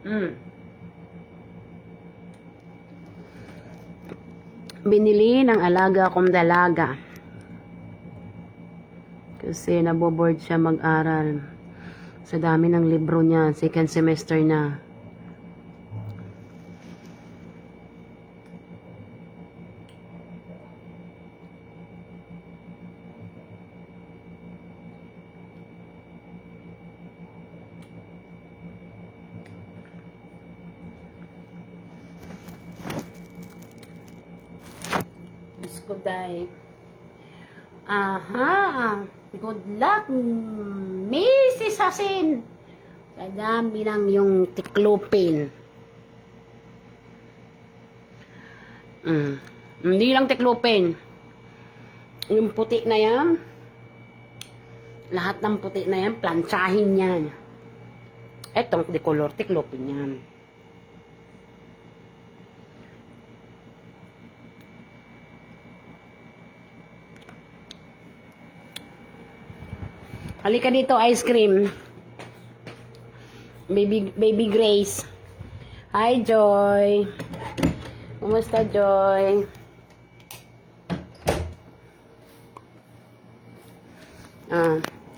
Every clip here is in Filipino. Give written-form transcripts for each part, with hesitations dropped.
Mm. Binili ng alaga kong dalaga. Kasi naboboard siya mag-aral. Sa dami ng libro niya. Second semester na. Diyos ko, day. Aha! Good luck, Mrs. Hasin! Kadami lang yung tiklopin. Hindi lang tiklopin. Yung puti na yan, lahat ng puti na yan, plantsahin yan. Etong decolor, tiklopin yan. Halika dito, ice cream. Baby Grace. Hi, Joy. Kumusta, Joy?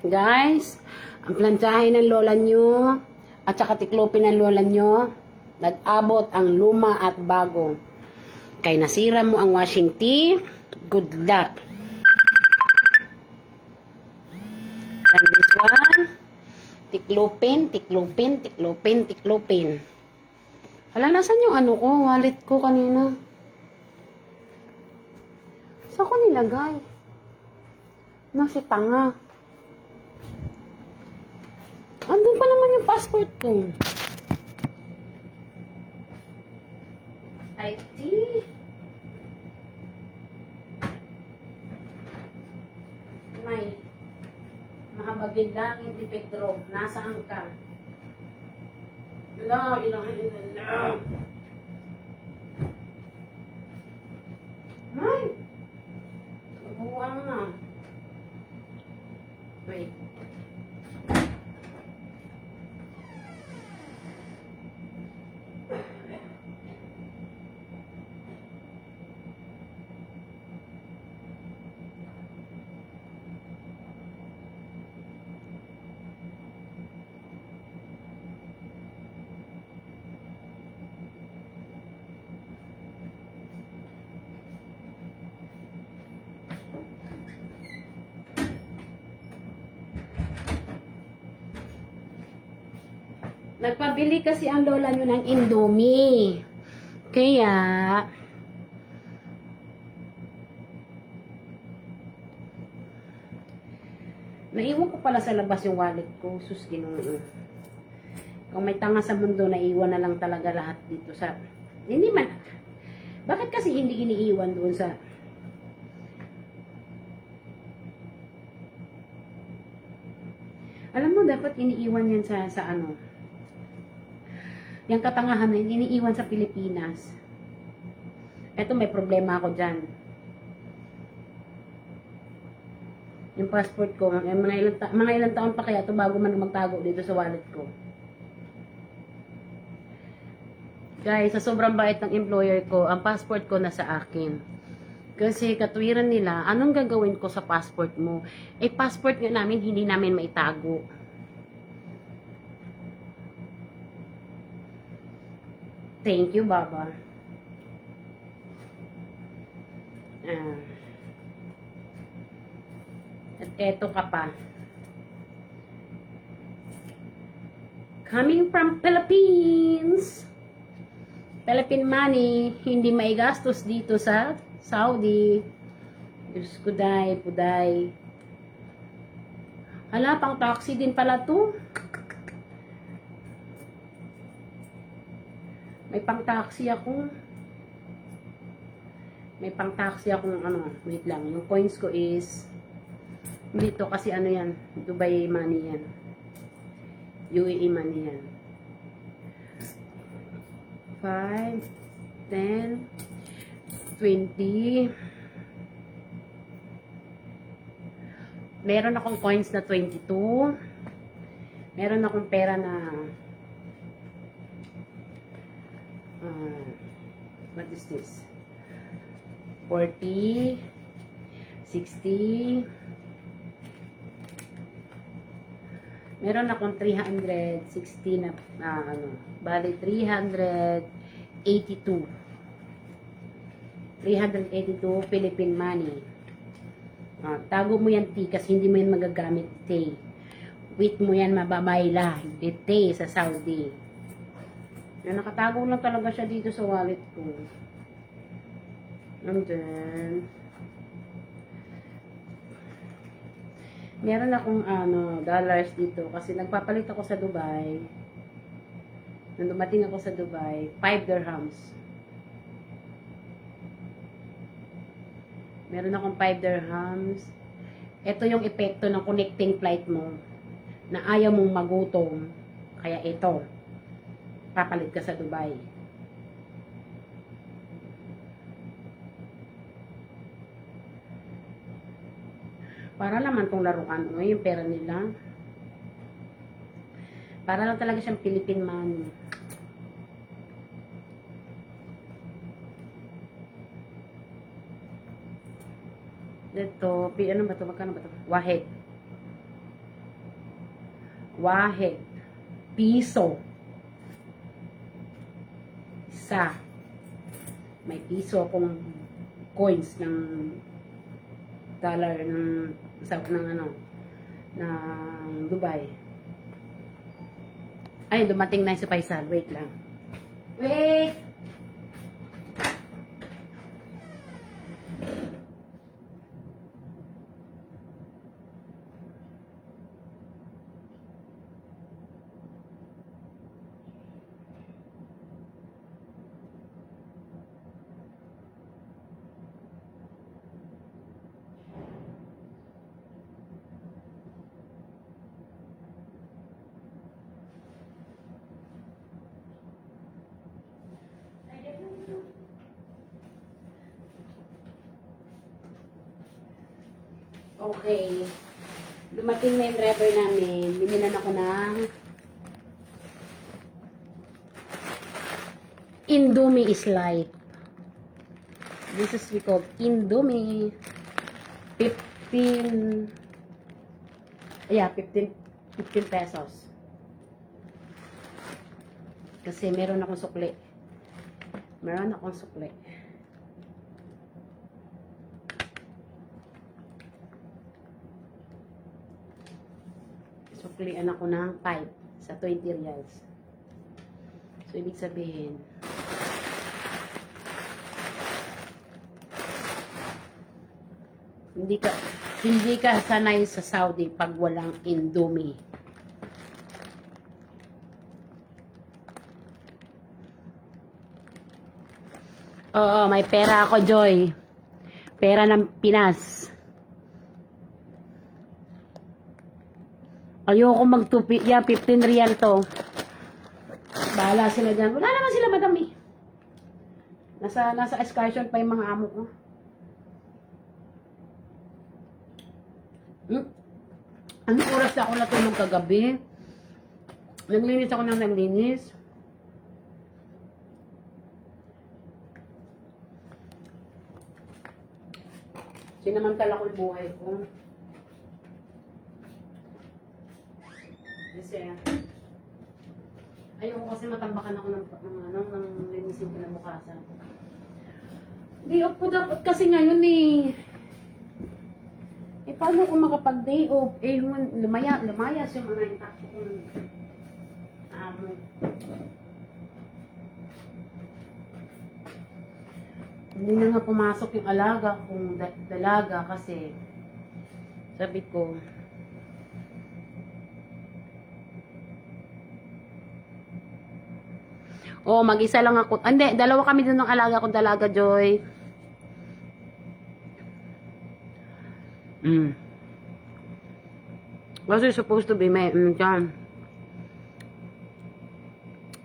Guys, ang plantsahin ng lola nyo at saka tiklopin ng lola nyo, nag-abot ang luma at bago. Kaya nasira mo ang washing tea, good luck. And this one, tiklopin, tiklopin, tiklopin, tiklopin. Hala, nasan yung ano ko? Wallet ko kanina. Saan ko nilagay? Nasi tanga. Andun pa naman yung passport ko. ID. May mahabagin lang hindi Pedro. Nasaan ka? La ilaha illallah. Ay! Nabuwang na. Wait. Nagpabili kasi ang lola nyo ng Indomie. Kaya, naiwan ko pala sa labas yung wallet ko. Sus, Ginoo. Kung may tanga sa mundo, naiwan na lang talaga lahat dito sa... Hindi man. Bakit kasi hindi iniiwan doon sa... Alam mo, dapat iniiwan yan sa ano... Yung katangahan na iniiwan sa Pilipinas. Eto, may problema ako dyan. Yung passport ko, mga ilang taon pa kaya ito bago man magtago dito sa wallet ko. Guys, sa sobrang bait ng employer ko, ang passport ko nasa akin. Kasi katwiran nila, anong gagawin ko sa passport mo? Eh, passport nga namin, hindi namin maitago. Thank you, Baba. At eto ka pa. Coming from Philippines. Philippine money, hindi maigastos dito sa Saudi. Diyos ko, day, puday. Hala, pang taxi din pala to. May pang-taxi ako. May pang-taxi akong ano, wait lang. Yung coins ko is dito kasi ano yan, Dubai money yan. UAE money yan. 5, 10, 20. Meron akong coins na 22. Meron akong pera na What is this? 40, 60. Meron akong 360 na, ano, bali 382. 382 Philippine money. Tago mo yan, T, kasi hindi mo yan magagamit, T. Wait mo yan, mababayla. Hindi, T, sa Saudi. Yan, nakatago lang talaga siya dito sa wallet ko. And then, meron akong dollars dito kasi nagpapalit ako sa Dubai. Nung dumating ako sa Dubai, 5 dirhams. Meron akong 5 dirhams. Ito yung epekto ng connecting flight mo na ayaw mong magutom. Kaya ito, papalit ka sa Dubai. Para naman tong laruan mo, yung pera nila. Para lang talaga siyang Philippine money. Ito, ano ba ito? Magkano ba ito? Wahid. Wahid. Piso. Isa. May piso akong coins ng dollar ng Dubai. Ay, dumating na si Faisal. Wait lang. Wait! Okay. Dumating na yung driver namin. Binilan ako ng Indomie is life. This is we call Indomie. 15 pesos. Kasi meron akong sukli. Suklian ako ng 5 sa 20 reals. So, ibig sabihin, hindi ka sanay sa Saudi pag walang Indomie. Oo, may pera ako, Joy. Pera ng Pinas. Ayoko magtupi. Yan, 15 real to. Bahala sila dyan. Wala naman sila madami. Nasa excursion pa yung mga amo ko. Anong oras na ako natulog kagabi? Naglinis ako ng naglinis. Sinamantala ko yung buhay ko. Kasi, ayoko kasi matambakan ako ng linisin ko na bukasan. Day off ko dapat kasi ngayon eh. Paano kung makapag-day off? Eh, lumayas yung mga intakto kong hindi na nga pumasok yung alaga kung dalaga kasi sabi ko mag-isa lang ako. Hindi, dalawa kami dun ng alaga kong dalaga, Joy. Kasi supposed to be may dyan.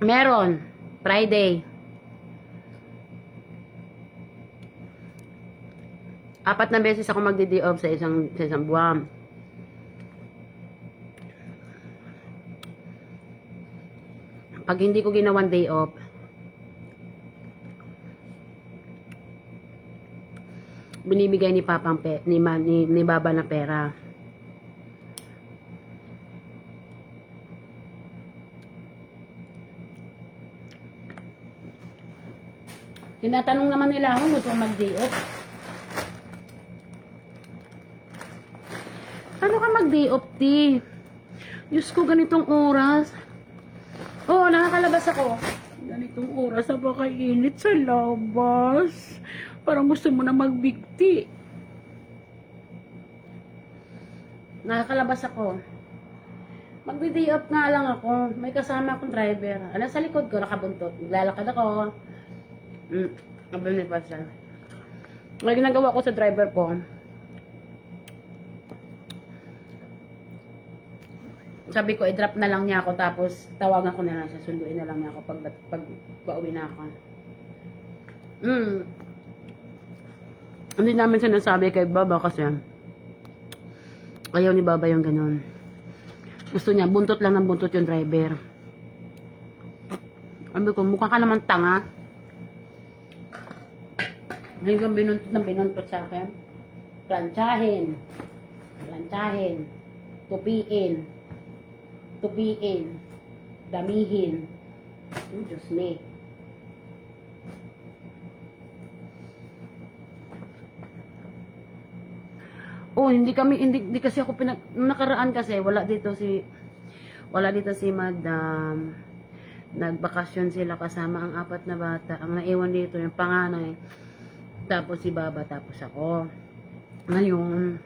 Meron. Friday. 4 na beses ako magdi-day off sa isang buwan. Pag hindi ko ginawan day off, binibigay ni Papang ni Baba na pera. Tinatanong naman nila ako, gusto mag-day off. Ano ka mag-day off, T? Diyos ko, ganitong oras. Oo, nakakalabas ako. Ganitong oras, napakainit sa labas. Parang gusto mo na magbigti. Nakakalabas ako. Magdi-day off nga lang ako. May kasama akong driver. Ano sa likod ko, nakabuntot. Naglalakad ako. Abal ni Pasa. May ginagawa ko sa driver ko. Sabi ko, i-drop na lang niya ako. Tapos, tawagan ko na lang siya. Sunduin na lang niya ako pag pauwi na ako. Hindi namin sinasabi kay Baba kasi ayaw ni Baba yung ganun. Gusto niya, buntot lang ng buntot yung driver. Sabi ko, mukha ka naman tanga. Hanggang binuntot ng binuntot sa akin. Plantsahin. Plantsahin. Tupiin. Tupiin. Damihin. Oh, Diyos me. Oh, hindi kasi ako nakaraan kasi wala dito si Madam. Nagbakasyon sila kasama ang 4 na bata. Ang naiwan dito yung panganay. Tapos si Baba, tapos ako. Ngayon,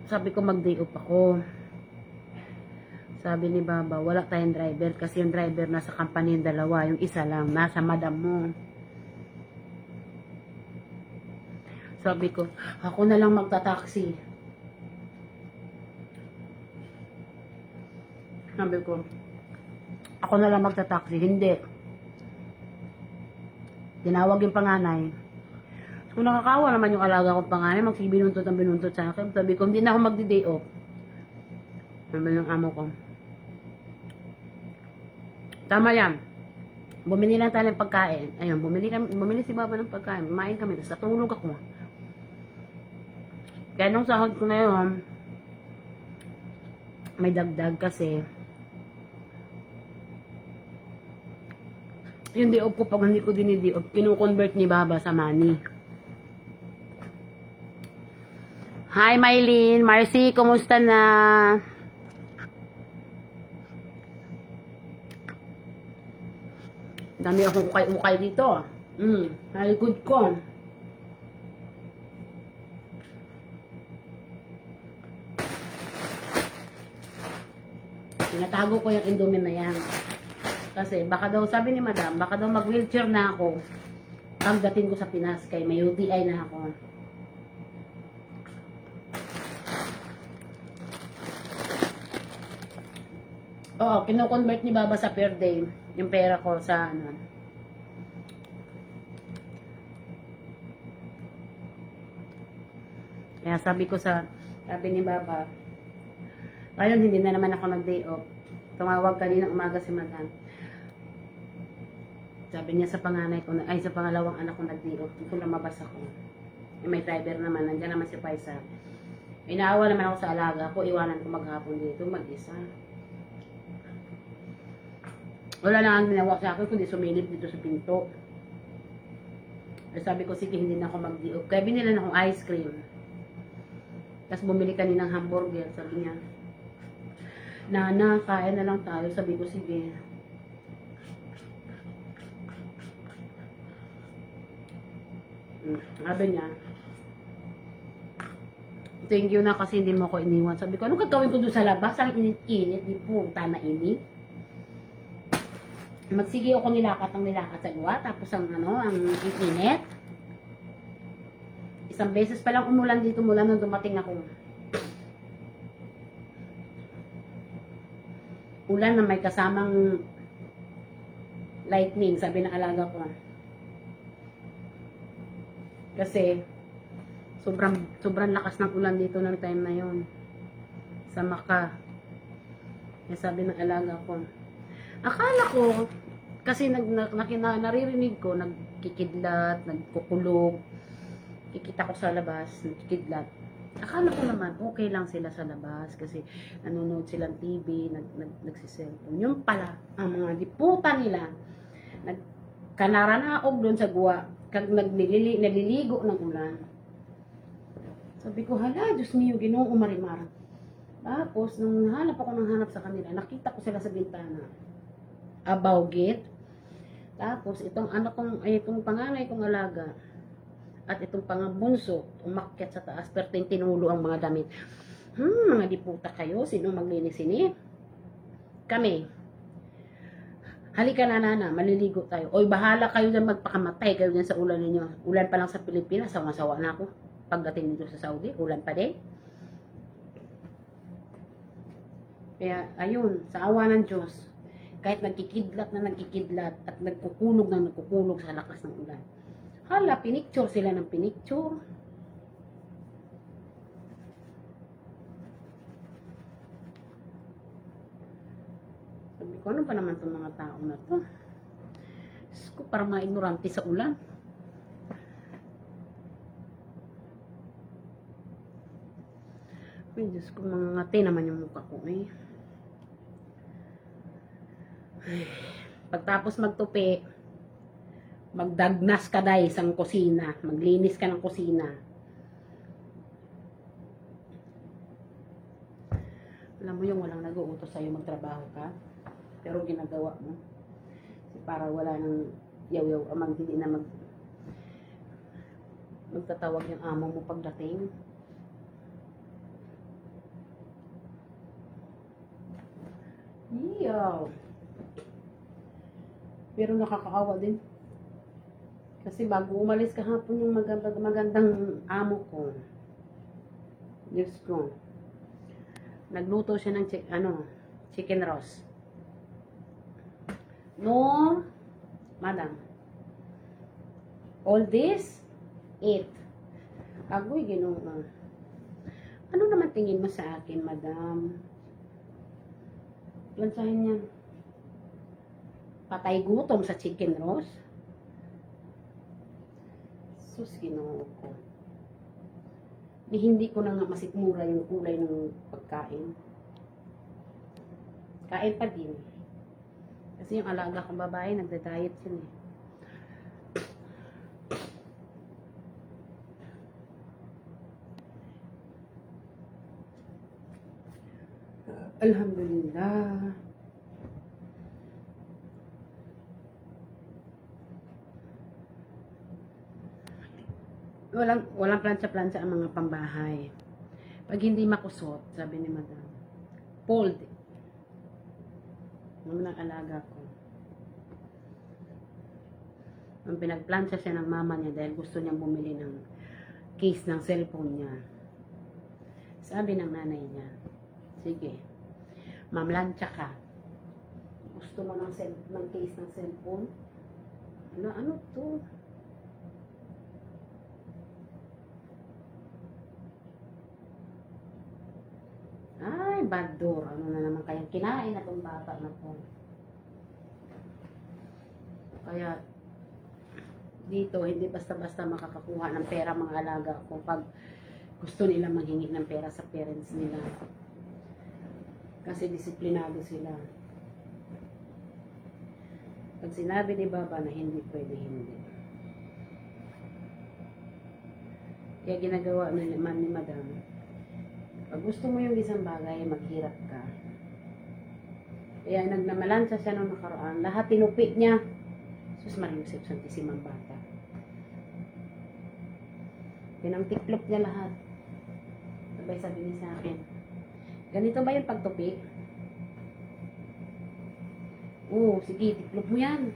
sabi ko mag-day off ako. Sabi ni Baba, wala tayong driver kasi yung driver nasa company yung dalawa, yung isa lang nasa Madam mo. Sabi ko, ako na lang magta-taxi. Sabi ko, ako na lang magta-taxi. Hindi. Tinawag yung panganay. Kung nakakawa naman yung alaga kong panganay, magsibinuntot ang binuntot sa akin. Sabi ko, hindi na ako magdi-day off. Sabi ng amo ko. Tama yan. Bumili lang tayo ng pagkain. Ayun, bumili si Baba ng pagkain. Kumain kami, tapos natulog ako. Kaya nung sahod ko na yun, may dagdag kasi yung day off ko, pag hindi ko din-day off, kinu-convert ni Baba sa money. Hi, Mylene. Marcy, kumusta na? Dami akong ukay-ukay dito. Nalikod ko. Tinatago ko yung Indomie na yan. Kasi baka daw, sabi ni Madam, baka daw mag-wheelchair na ako pagdating ko sa Pinas, kay may UTI na ako. Oo, kino-convert ni Baba sa per day yung pera ko sa ano. Kaya sabi ni Baba, ngayon hindi na naman ako nag-day off. Tumawag kanina umaga si Madam. Sabi niya sa panganay ko, sa pangalawang anak ko nag-day off. Kung lumabas ako. May driver naman, nandiyan naman si Faisal. Inaawa naman ako sa alaga ko, iwanan ko maghapon dito, mag-isa. Wala na ang ginawa sa akin, kundi sumilip dito sa pinto. Sabi ko, sige, hindi na ako mag-day off. Kaya binilan akong ice cream. Tapos bumili kaninang hamburger, sabi niya. Nana, kain na lang tayo. Sabi ko, sige. Sabi niya, thank you na kasi hindi mo ako iniwan. Sabi ko, anong gagawin ko doon sa labas? Ang init-init, di punta na init. Magsige ako nilakat sa luwa, tapos ang init. Isang beses pa lang umulan dito mula nung dumating ako. Ulan na may kasamang lightning, sabi ng alaga ko. Kasi sobrang lakas ng ulan dito ng time na yon sa Maka. Kaya sabi ng alaga ko, akala ko kasi naririnig ko nagkikidlat, nagkukulog, Kikita ko sa labas, nakikidlat. Akala ko naman, okay lang sila sa labas kasi nanonood silang TV, nagsiselfon. Yung pala, ang mga diputan nila, nagkanaranaog doon sa guwa, kag naliligo ng ulan. Sabi ko, hala, Diyos niyo, Ginoo Marimar. Tapos, nung hanap ako ng hanap sa kanila, nakita ko sila sa bintana. About it. Tapos, itong anak kong, ay, itong panganay kong alaga, at itong pangabunso, umakyat sa taas, pero tinulo ang mga damit. Mga diputa kayo, sino maglinis ini? Kami. Halika na nana, maliligo tayo. Oy, bahala kayo dyan, magpakamatay kayo dyan sa ulan ninyo. Ulan pa lang sa Pilipinas, sawa-sawa na ako. Pagdating dito sa Saudi, ulan pa din. Kaya, ayun, sa awa ng Diyos, kahit nagkikidlat na nagkikidlat at nagkukulog na nagkukulog sa lakas ng ulan. Hala, pinicture sila ng pinicture. Sabi ko, ano pa naman itong mga tao na to? Diyos ko, parang mga ignorante sa ulan. Ay, Diyos ko, mga ngati naman yung mukha ko eh. Ay, pagtapos magtupi, magdagnas ka dahil sa kusina, maglinis ka ng kusina. Alam mo yung walang nag-uutos sa'yo magtrabaho ka, pero ginagawa mo. Para wala nang yaw-yaw, hindi na magtatawag yung amo mo pagdating. Yaw. Pero nakakaawa din. Kasi bago umalis kahapon yung magandang amo ko. Diyos ko. Nagluto siya ng chicken roast. No, madam. All this, eat. Agoy, Ginoo. Ano naman tingin mo sa akin, madam? Lansahin niya. Patay gutom sa chicken roast. Sus, Ginoo ko. Hindi ko na nga masikmura yung kulay ng pagkain. Kain pa din. Kasi yung alaga kong babae, nagda-diet yun eh. Alhamdulillah. Walang plancha-plancha ang mga pambahay. Pag hindi makusot, sabi ni madam, fold. Ng alaga ko. Ang pinagplancha siya ng mama niya dahil gusto niyang bumili ng case ng cellphone niya. Sabi ng nanay niya, sige, mamlansya ka. Gusto mo ng case ng cellphone? Ano to? Ay, bad door. Ano na naman kayang kinain na itong bata na to. Kaya, dito, hindi basta-basta makakakuha ng pera mga alaga ko pag gusto nila manghingi ng pera sa parents nila. Kasi disiplinado sila. Pag sinabi ni Baba na hindi pwede, hindi. Kaya ginagawa naman ni Madam, pag gusto mo yung isang bagay, maghirap ka. Kaya nagnamalansa siya nung nakaraan. Lahat tinupit niya. Sus Mariusip, santisimang bata. Pinangtiklop niya lahat. Sabay sabi niya sa akin, ganito ba yung pagtupi? Oo, sige, tiklop mo yan.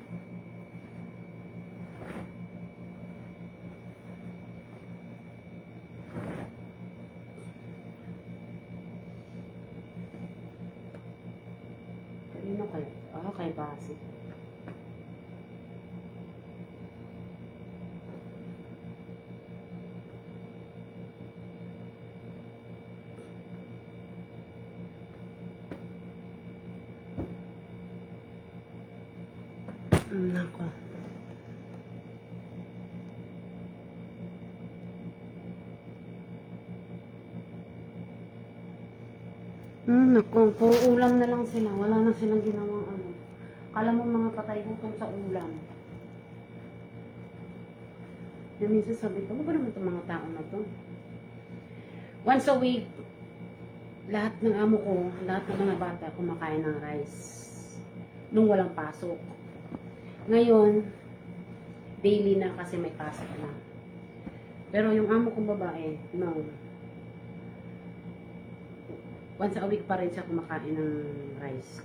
Kanino kayo? Kay Basi. Nako. Naku, puro ulam na lang sila. Wala na silang ginawang ano. Kala mo mga patay gutom sa ulam. Yung minsan sabi ko, ba naman itong mga tao na to? Once a week, lahat ng amo ko, lahat ng mga bata kumakain ng rice. Nung walang pasok. Ngayon, daily na kasi may pasok na. Pero yung amo kong babae, no. Once a week pa rin siya kumakain ng rice.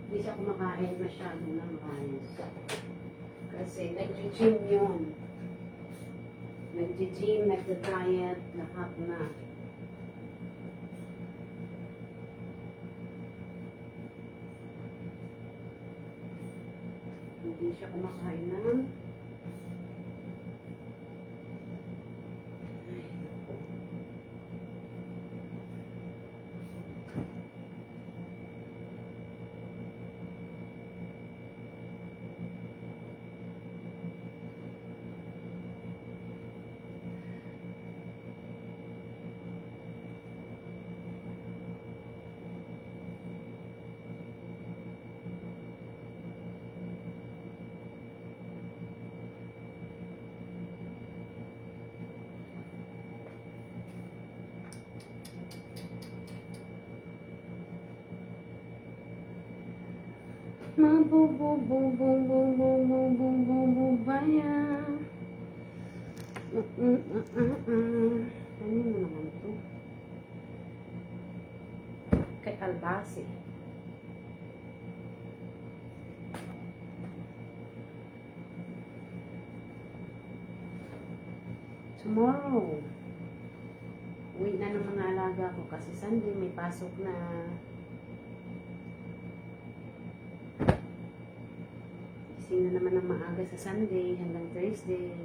Hindi siya kumakain masyado ng rice. Kasi nag-gym yun. Nag-gym, nag-diet, lahat na. Hindi siya kumakain ng mabububububububububaya. Ano mo naman ito? Kay Albasi. Tomorrow, uwi na ng mga alaga ko kasi Sunday may pasok na. Gising na naman ng maaga sa Sunday hanggang Thursday.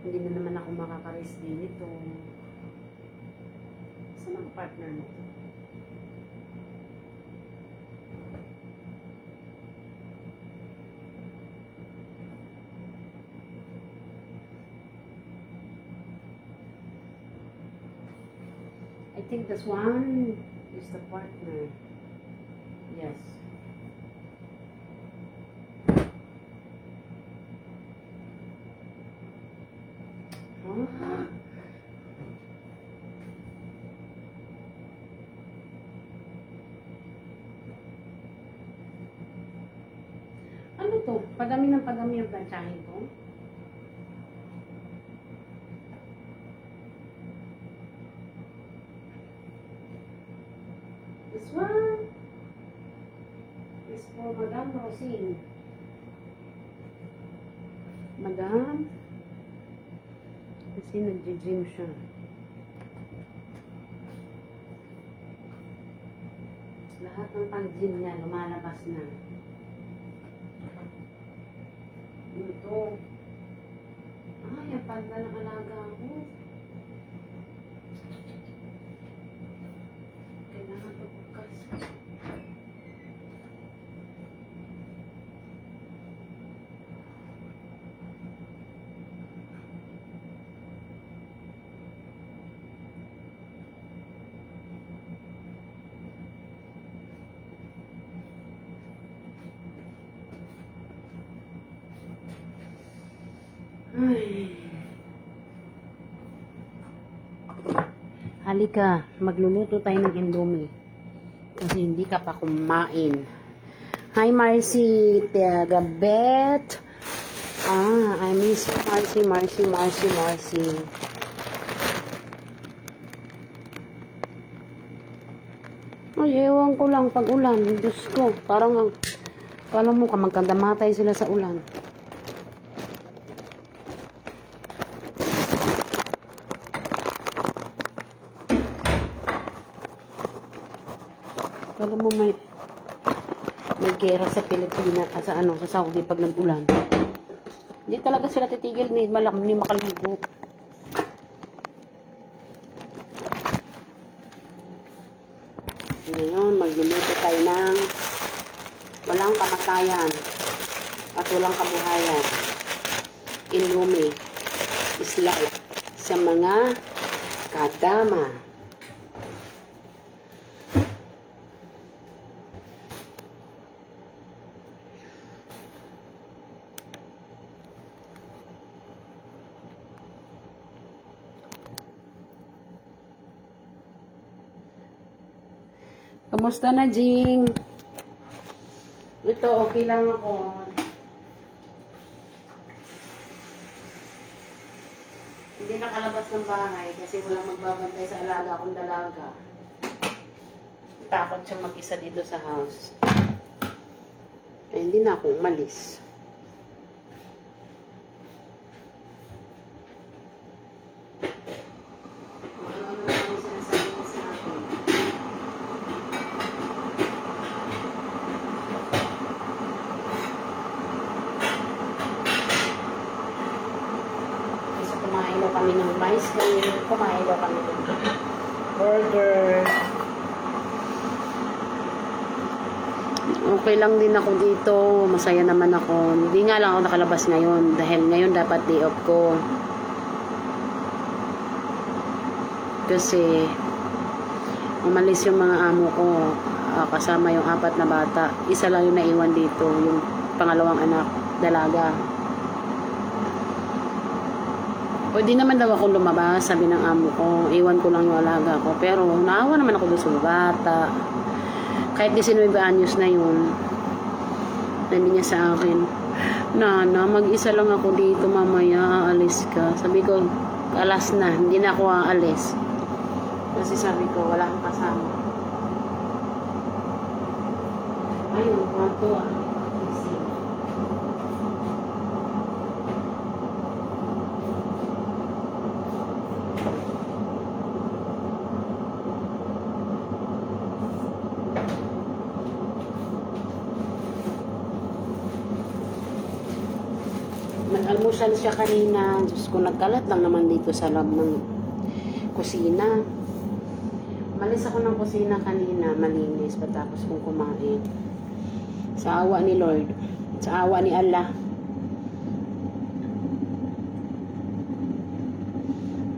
Hindi na naman ako makaka-rest din ito. Saan ang partner mo? I think this one is the partner. Yes. Oh. Ano to? Padami ng padami yung plantsahin ko? This one is for Madame Rosine. Madame, kasi nag-gym siya. Lahat ng pang-gym niya lumalabas na. Ito. Ay, ang panda ng alaga ko. Kailangan ito bukas. Ay. Halika, magluluto tayo ng Indomie. Kasi hindi ka pa kumain. Hi Marcy, Tiagabet. I miss you, Marcy. Ay, ewan ko lang pag ulan. Diyos ko, parang kala mo ka magkadamatay sila sa ulan. Kala mo may gera sa Pilipinas, sa Saudi pag nag-ulan. Hindi talaga sila titigil ni makaligo. Ngayon, magluluto tayo ng walang kamatayan at walang kabuhayan. Indomie is life sa mga kadama. Kamusta na, Jing? Ito, okay lang ako. Hindi nakalabas ng bahay kasi walang magbabantay sa alaga akong dalaga. Takot siya mag-isa dito sa house. Ay, hindi na ako umalis. Kumain daw kami ng ice cream, kumain daw kami ng burger. Okay lang din ako dito, masaya naman ako. Hindi nga lang ako nakalabas ngayon dahil ngayon dapat day off ko. Kasi umalis yung mga amo ko, kasama yung 4 na bata. Isa lang yung naiwan dito, yung pangalawang anak, dalaga. Pwede naman daw ako lumabas, sabi ng amo ko. Iwan ko lang yung alaga ko. Pero naawa naman ako doon sa bata. Kahit 19 anyos na yun. Sabi niya sa akin, Nana, mag-isa lang ako dito mamaya, aalis ka. Sabi ko, alas na, hindi na ako aalis. Kasi sabi ko, wala akong kasama. Ayun, kwanto ah. Nag-almusal siya kanina. Diyos ko, nagkalat lang naman dito sa loob ng kusina. Malis ako ng kusina kanina, malinis, patapos kong kumain. Sa awa ni Lord. Sa awa ni Allah.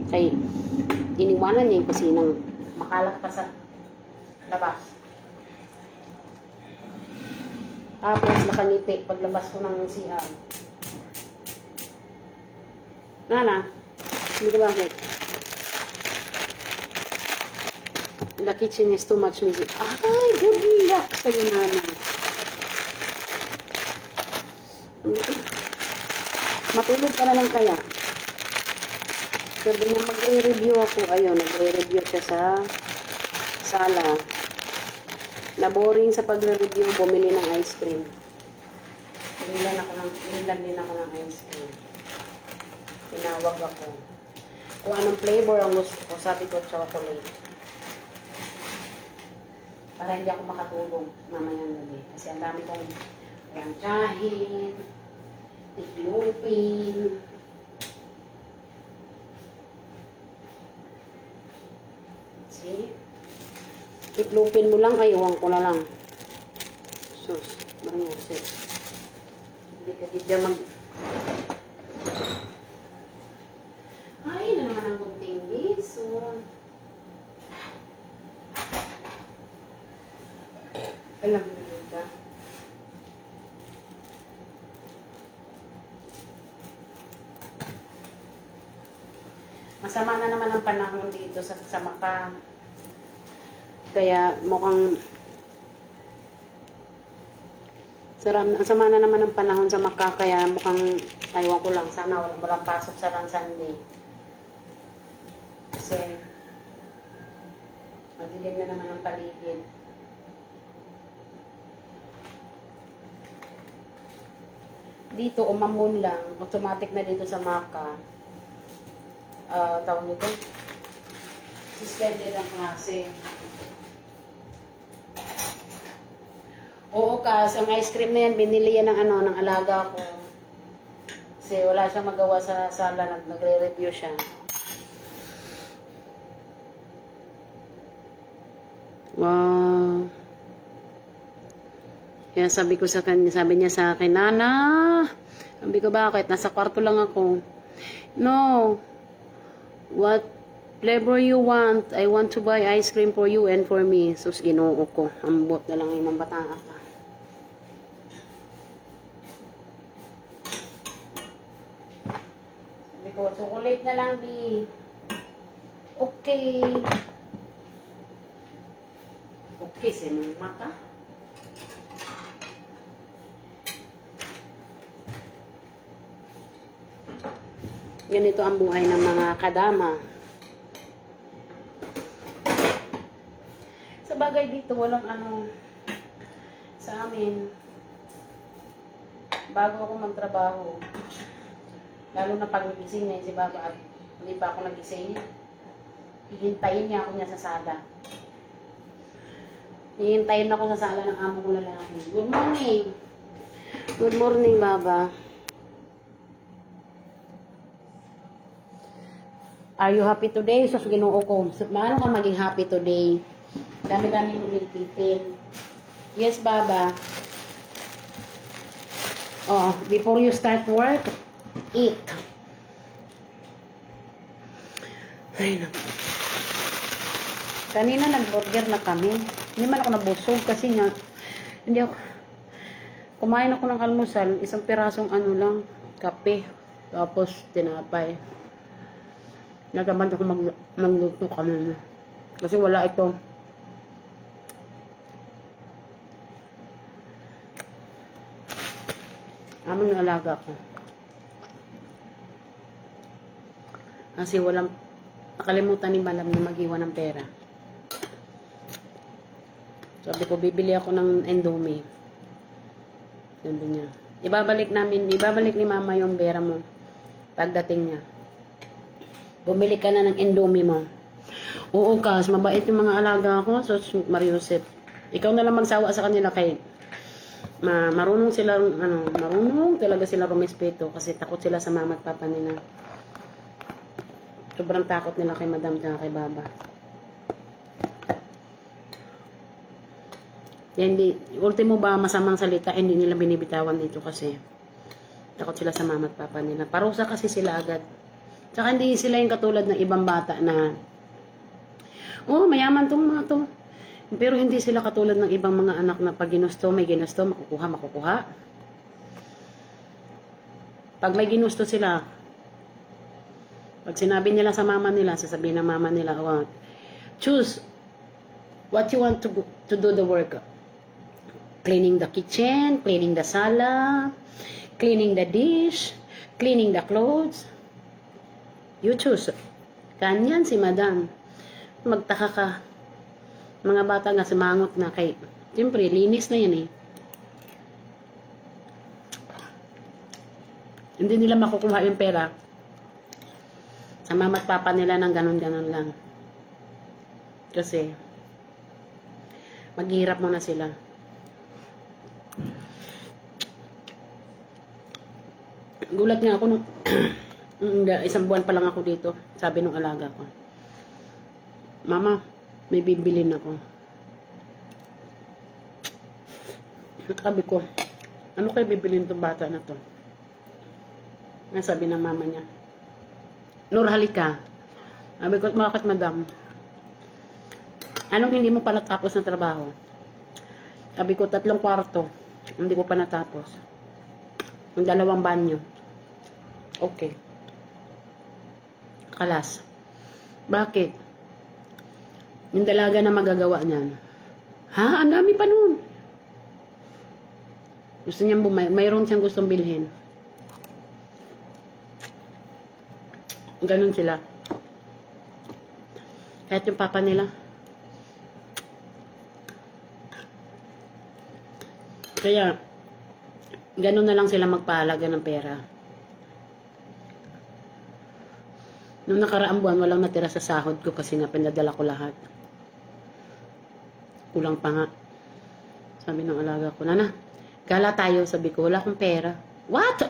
Kaya, iniwanan niya yung kusinang makalat pa sa labas. Tapos, nakangiti paglabas ko ng CR. Nana, hindi ka bakit? The kitchen is too much music. Ay, good luck sa'yo, Nana. Matulog ka na lang kaya. Sabi niya, magre-review ako. Ayun, nagre-review siya sa sala. Na-boring sa pagre-review, bumili ng ice cream. Binilan din ako ng ice cream. Tinawag ako. Kung anong flavor ang gusto ko, sabi ko chocolate. Para hindi ako makatulog mamayang gabi. Kasi ang dami kong rangyahin, tiklopin. See? Tiklopin mo lang, ayuwang ko na lang. Sus, mariusin. Hindi ka dito mag... Ay, na naman ang gunting biso. Alam mo yun ka? Masama na naman ang panahon dito sa Maka. Kaya mukhang sama na naman ang panahon sa Maka. Kaya mukhang, aywan ko lang, sana walang pasok sa Sunday. Kasi madilim na naman ang paligid. Dito, umamon lang. Automatic na dito sa Maka. Tawag nito. Suspended ang klase. Oo, kasi ang ice cream na yan, binili yan ng alaga ko. Kasi wala siyang magawa sa sala, nagre-review siya. Wow. Kaya sabi ko sa kanya, sabi niya sa akin, Nana, sabi ko, bakit? Nasa kwarto lang ako. No, what flavor you want? I want to buy ice cream for you and for me. Sus, ginoo ko. Ambot na lang yung bataan ka. Sabi ko, chocolate na lang, Bi. Okay. Okay, sinong mata? Ganito ang buhay ng mga kadama. Sa bagay dito, walang ano sa amin. Bago ako magtrabaho, lalo na pag nagising na si Baba at hindi pa ako nagising, hihintayin niya ako niya sa sala. Hihintayin ako sa sala ng amo ko lalaki. Good morning! Good morning, Baba. Are you happy today? So, ginoo ko. So, paano ka maging happy today? Dami-dami mo nilipipin. Yes, Baba. Oh, before you start work, eat. Ay, naku. Kanina nag-burger na kami. Hindi man ako nabusog kasi nga, hindi ako, kumain ako ng almusal, isang pirasong ano lang, kape, tapos tinapay. Nagamad ako magluto kanina. Kasi wala ito. Amin yung alaga ko. Kasi walang, nakalimutan ni Madam na mag-iwan ng pera. Sabi ko, bibili ako ng Indomie. Sabi niya. Ibabalik ni Mama yung pera mo. Pagdating niya. Bumili ka na ng Indomie mo. Oo, Kas, mabait yung mga alaga ko. So, Mariusip. Ikaw na lang magsawa sa kanila kay marunong sila, marunong talaga sila rumispeto kasi takot sila sa mama at papa nila. Sobrang takot nila kay Madam at kay Baba. Hindi, ultimo ba masamang salita, hindi nila binibitawan dito kasi takot sila sa mama at papa nila. Parusa kasi sila agad. Tsaka hindi sila yung katulad ng ibang bata na, oh, mayaman tong mga to. Pero hindi sila katulad ng ibang mga anak na pag ginusto, may ginusto, makukuha. Pag may ginusto sila, pag sinabi nila sa mama nila, sasabihin ng mama nila, oh, choose what you want to do the work. Cleaning the kitchen, cleaning the sala, cleaning the dish, cleaning the clothes. You choose. Kanyan si Madam. Magtaka ka. Mga bata nga sumangot na kay, siyempre, linis na yan eh. Hindi nila makukuha yung pera sa mama at papa nila ng ganon-ganon lang. Kasi, maghihirap muna sila. Gulat nga ako nung isang buwan pa lang ako dito. Sabi nung alaga ko, Mama, may bibilin ako. Sabi ko, ano kayo bibilin itong bata na to? Sabi ng mama niya, Nur, halika. Sabi ko, bakit Madam? Anong hindi mo pa natapos na trabaho? Sabi ko, 3 kwarto. Hindi ko pa natapos. Yung 2 banyo. Okay. Kalas. Bakit? Yung dalaga na magagawa niyan. Ha? Ang dami pa nun. Gusto niyang mayroon siyang gustong bilhin. Ganon sila. Kahit yung papa nila. Kaya, ganon na lang sila magpaalaga ng pera. Nung nakaraang buwan, walang natira sa sahod ko kasi nga pinadala ko lahat. Kulang pa nga. Sabi ng alaga ko, Nana, gala tayo. Sabi ko, wala akong pera. What?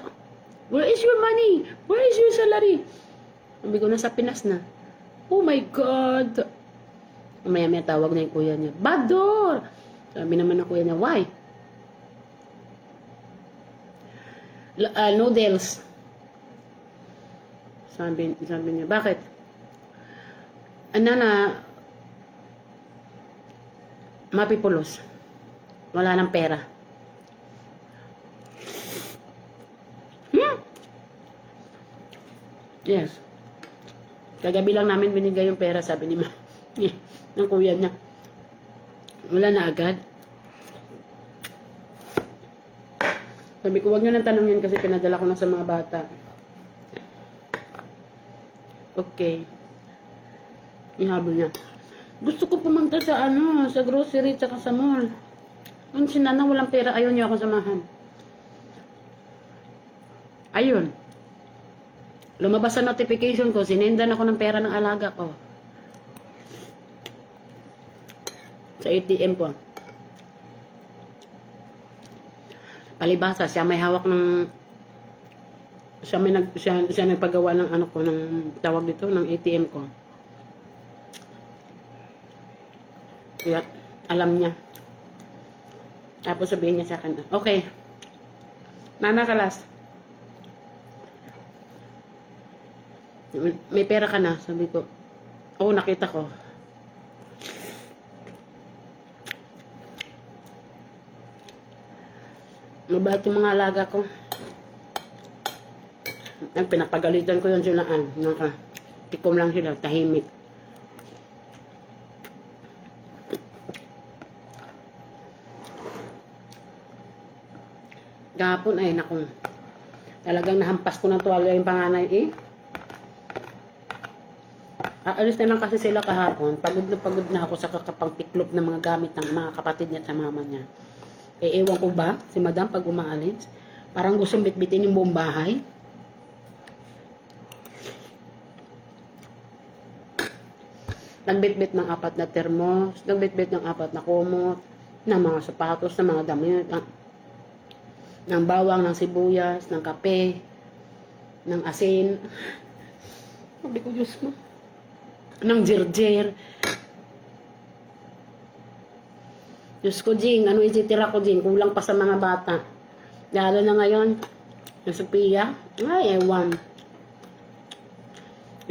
Where is your money? Where is your salary? Sabi ko, nasa Pinas na. Oh my God. Maya-maya tawag na yung kuya niya. Bador! Sabi naman ng kuya niya, why? Noodles. Sabi niya, bakit? Ano na, mapipulos. Wala ng pera. Yes. Kagabi lang namin binigay yung pera, sabi ni ng kuya niya. Wala na agad. Sabi ko, wag nyo nang tanongin kasi pinadala ko na sa mga bata. Okay. Ihabol niya. Gusto ko pumunta sa sa grocery tsaka sa mall. Ang sinana walang pera, ayaw niya ako samahan. Ayun. Lumabas sa notification ko, sinendan ako ng pera ng alaga ko. Sa ATM ko. Palibasa, siya may hawak ng siya nagpagawa ng ng tawag dito ng ATM ko. Kaya alam niya. Tapos sabihin niya sa akin, okay. Mama Kalas. May pera ka na, sabi ko. Oo, nakita ko. Mabait yung mga alaga ko. Ang pinapagalitan ko yun sila. Tikom lang sila, tahimik. Kahapon ay naku. Talagang nahampas ko ng tuwalya yung panganay Aalis na lang kasi sila kahapon. Pagod na ako sa kakapangtiklop ng mga gamit ng mga kapatid niya at sa mama niya. Ewan ko ba, si madam pag umaalis, parang gustong bitbitin yung buong bahay. Nagbitbit ng 4 na termos, nagbitbit ng 4 na kumot, ng mga sapatos, ng mga damit, ng bawang, ng sibuyas, ng kape, ng asin. Sabi ko, Diyos mo. Ng jirjir. Diyos ko, Jing, ano ititira ko, Jing? Kulang pa sa mga bata. Lalo na ngayon, yung Sophia, ay, ewan.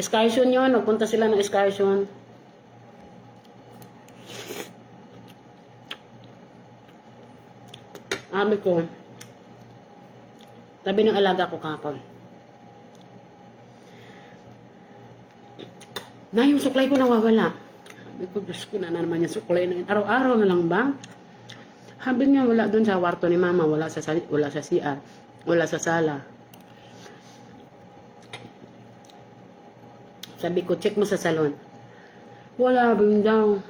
Excursion yun, nagpunta sila ng excursion. Sabi ko, sabi ng alaga ko kapon, na yung suklay ko nawawala. Sabi ko, Diyos ko na naman yung suklay na yun. Araw-araw na lang ba? Sabi niya, wala doon sa kwarto ni mama, wala sa CR, wala sa sala. Sabi ko, check mo sa salon. Wala din daw.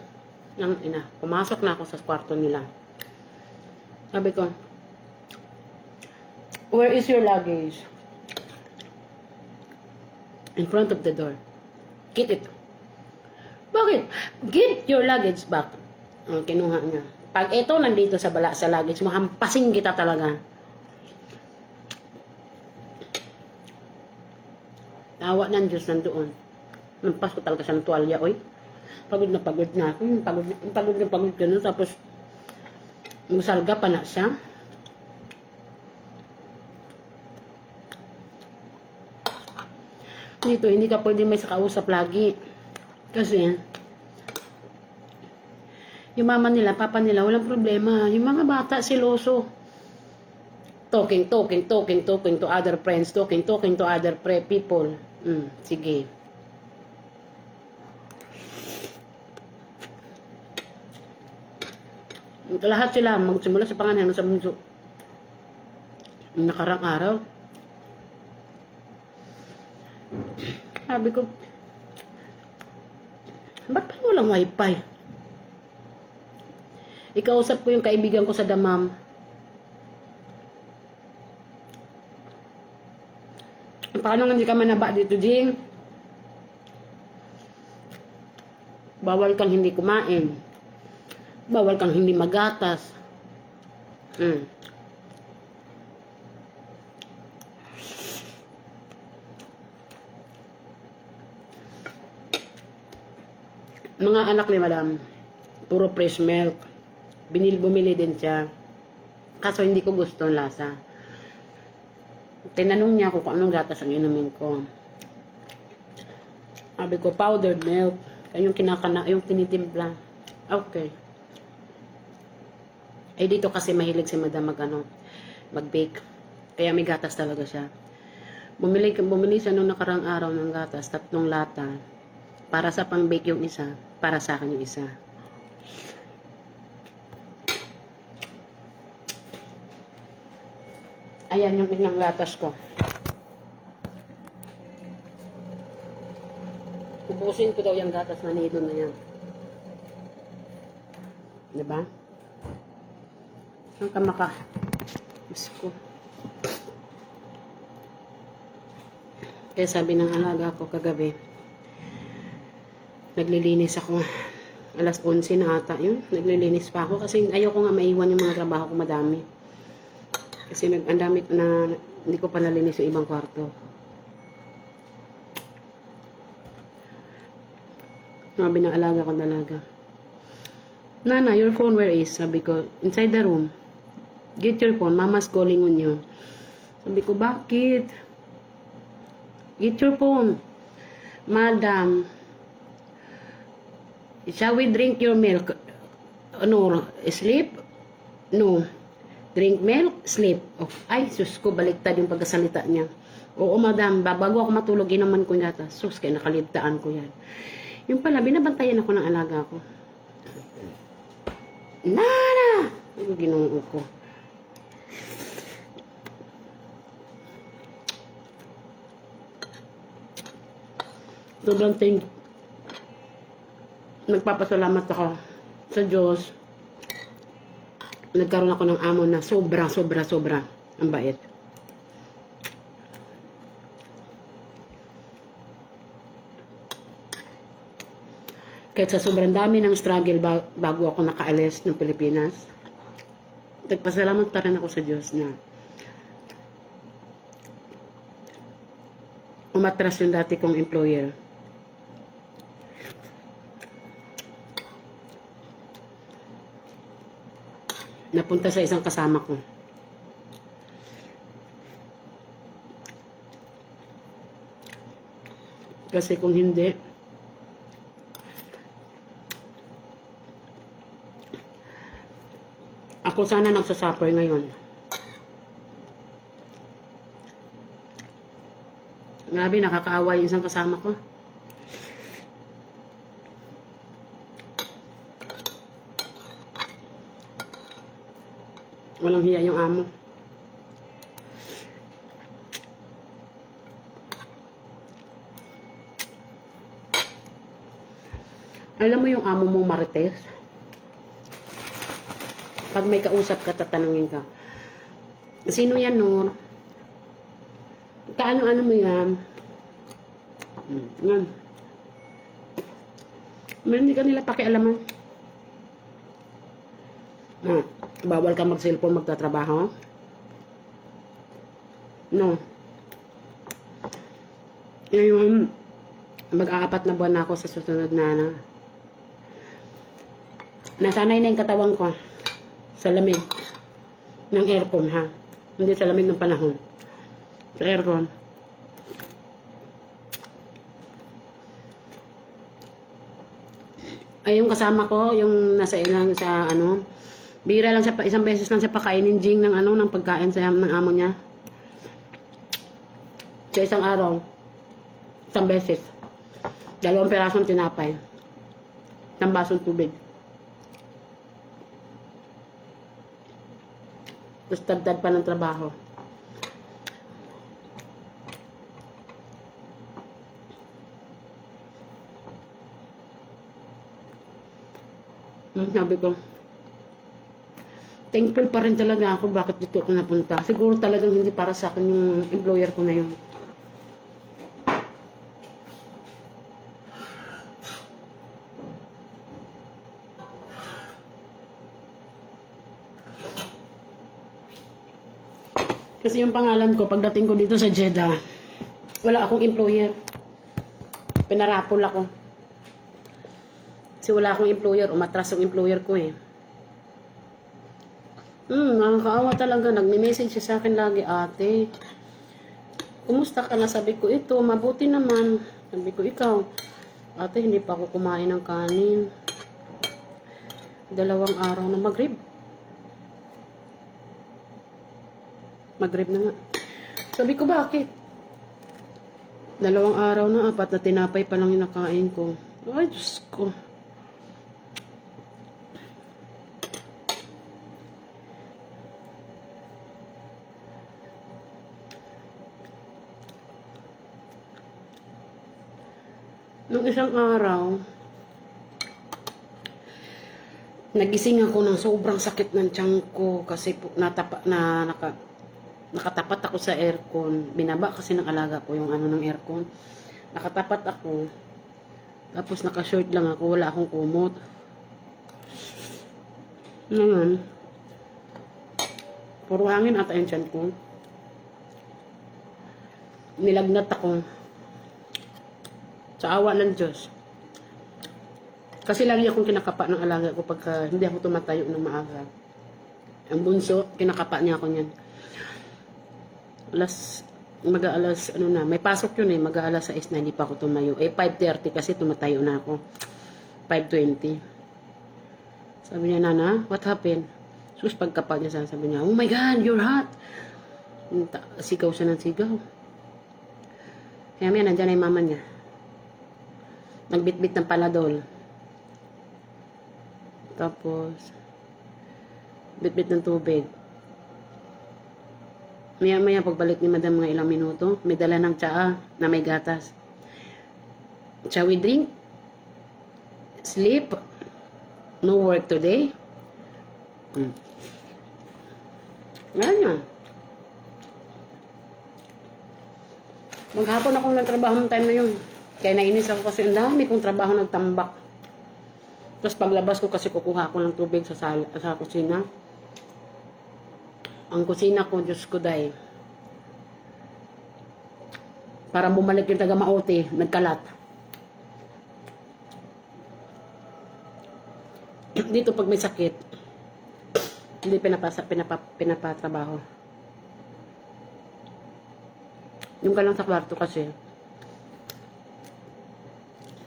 Pumasok na ako sa kwarto nila. Sabi ko, where is your luggage? In front of the door. Get it. Bakit? Get your luggage back. Kinuha niya. Pag ito nandito sa luggage mo, hampasin kita talaga. Tawa ng Diyos nandoon. Nampas ko talaga siya ng tuwalya, oy. Pagod na ako. Pagod na gano'n. Tapos, musalga pa na siya. Dito, hindi ka pwede may sakausap lagi. Kasi, yung mama nila, papa nila, walang problema. Yung mga bata, siloso. Talking to other friends. Talking to other people. Sige. Lahat sila, magsimula sa pangalan sa bunso. Nakarang araw, sabi ko, ba't pa walang wifi? Ikausap ko yung kaibigan ko sa Damam. Paano nga hindi ka manaba dito, Jing? Bawal kang hindi kumain. Bawal kang hindi magatas. Mga anak ni madam, puro fresh milk. Bumili din siya. Kaso hindi ko gusto ang lasa. Tinanong niya ako kung anong gatas ang inumin ko. Sabi ko, powdered milk. Yung yung tinitimpla. Okay. Eh, dito kasi mahilig si madam mag-bake. Kaya may gatas talaga siya. Bumili siya nung nakarang araw ng gatas, 3 lata. Para sa pang-bake yung isa, para sa akin yung isa. Ayan yung ilang gatas ko. Ubusin ko daw yung gatas na nido na yan. Diba? Saan ka maka? Diyos ko. Kaya sabi ng alaga ko kagabi, naglilinis ako. Alas 11 na ata yun. Naglilinis pa ako kasi ayoko nga maiwan yung mga trabaho ko madami. Kasi ang dami na hindi ko pa nalinis yung ibang kwarto. Sabi ng alaga ko dalaga, Nana, your phone where is? Sabi ko, inside the room. Get your phone, mama's calling on you. Sabi ko, bakit? Get your phone. Madam, shall we drink your milk? No, sleep? No. Drink milk, sleep. Oh, ay, sus ko, baliktad yung pagkasalita niya. Oo, madam, bago ako matulog, inaman ko yata. Sus, kaya nakalibtaan ko yan. Yung pala, binabantayan ako ng alaga ko. Nana! Ano ginoo ko? Sobrang nagpapasalamat ako sa Diyos. Nagkaroon ako ng amo na sobra ang bait. Kahit sa sobrang dami ng struggle bago ako nakaalis ng Pilipinas, nagpasalamat pa rin ako sa Diyos na umatras yung dati kong employer. Napunta sa isang kasama ko. Kasi kung hindi, ako sana nagsasuffer ngayon. Grabe, nakakaawa yung isang kasama ko. Walang hiya yung amo. Alam mo yung amo mong marites? Pag may kausap ka, tatanungin ka, sino yan, Nur? Kaano-ano mo yan? Yan. Hindi ka nila pakialaman. Bawal ka mag-cellphone magtatrabaho? No. Ngayon, mag-aapat na buwan na ako sa susunod na nasanay na yung katawan ko sa lamig ng aircon, ha? Hindi sa lamig ng panahon. Sa aircon. Ay, yung kasama ko, yung nasa ilang sa bira lang siya, isang beses lang siya pakainin Jing ng ng pagkain sa ng amo niya. Sa isang araw, isang beses. 2 perasong tinapay. 1 basong tubig. Tapos dagdag pa ng trabaho. Sabi ko, thankful pa rin talaga ako bakit dito ako napunta. Siguro talagang hindi para sa akin yung employer ko na yun. Kasi yung pangalan ko, pagdating ko dito sa Jeddah, wala akong employer. Pinarapol ako. Kasi wala akong employer, umatras yung employer ko eh. Nakakaawa talaga. Nagme-message siya sa akin lagi, ate. kumusta ka na? Sabi ko, ito, mabuti naman. Sabi ko, ikaw, ate, hindi pa ako kumain ng kanin. 2 araw na Maghrib. Maghrib na nga. Sabi ko, bakit? 2 araw na, 4 na tinapay pa lang yung nakain ko. Ay, Diyos ko. Nung isang araw, nagising ako ng sobrang sakit ng tiyan ko kasi nakatapat ako sa aircon. Binaba kasi ng alaga ko yung ano ng aircon. Nakatapat ako. Tapos naka-short lang ako, wala akong kumot. Ngayon, puro hangin ata yung tiyan ko. Nilagnat ako. Sa awa ng Diyos. Kasi lagi akong kinakapa ng alaga ko pagka hindi ako tumatayo ng maaga. Ang bunso, kinakapa niya ako niyan. Mag-aalas, ano na, may pasok yun mag-aalas 6 na, hindi pa ako tumayo. 5:30 kasi tumatayo na ako. 5:20. Sabi niya, Nana, what happened? Sus, pagkapa niya, sabi niya, oh my God, you're hot. Sigaw siya ng sigaw. Kaya may nandiyan na yung mama niya. Nagbitbit ng Panadol. Tapos, bitbit ng tubig. Maya-maya pagbalik ni madam mga ilang minuto, may dala ng tsaa na may gatas. Shall we drink? Sleep? No work today? Ganyan. Maghapon akong nagtrabaho ng time na yun. Kaya nainis ako kasi ang dami kong trabaho nagtambak. Tapos paglabas ko kasi kukuha ako ng tubig sa kusina. Ang kusina ko, Diyos ko day. Para bumalik yung taga-maote, nagkalat. Dito pag may sakit, hindi pinapatrabaho. Yung ka lang sa kwarto kasi,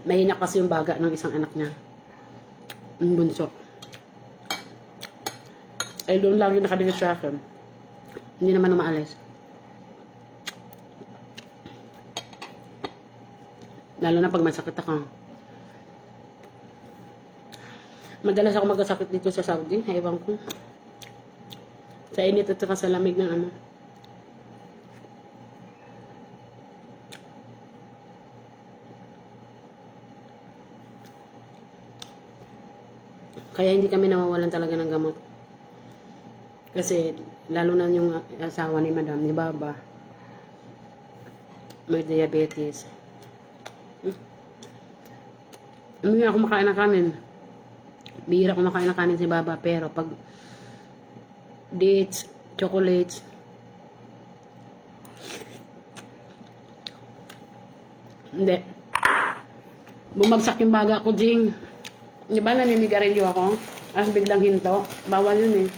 mahina kasi yung baga ng isang anak niya. Ang bunso. Ay doon lang yung nakadikit sa akin. Hindi naman umaalis. Lalo na pag masakit ako. Madalas ako magkasakit dito sa Saudi. Ewan ko. Sa init at sa lamig ng ano. Kaya hindi kami nawawalan talaga ng gamot. Kasi, lalo na yung asawa ni Madam, ni Baba, may diabetes. Hindi ako makain ng kanin. Bihira ako makain ng kanin si Baba, pero pag dates, chocolates, hindi. Bumagsak yung baga ko, Jing. Di ba naninigarilyo ako? As biglang hinto. Bawal yun eh.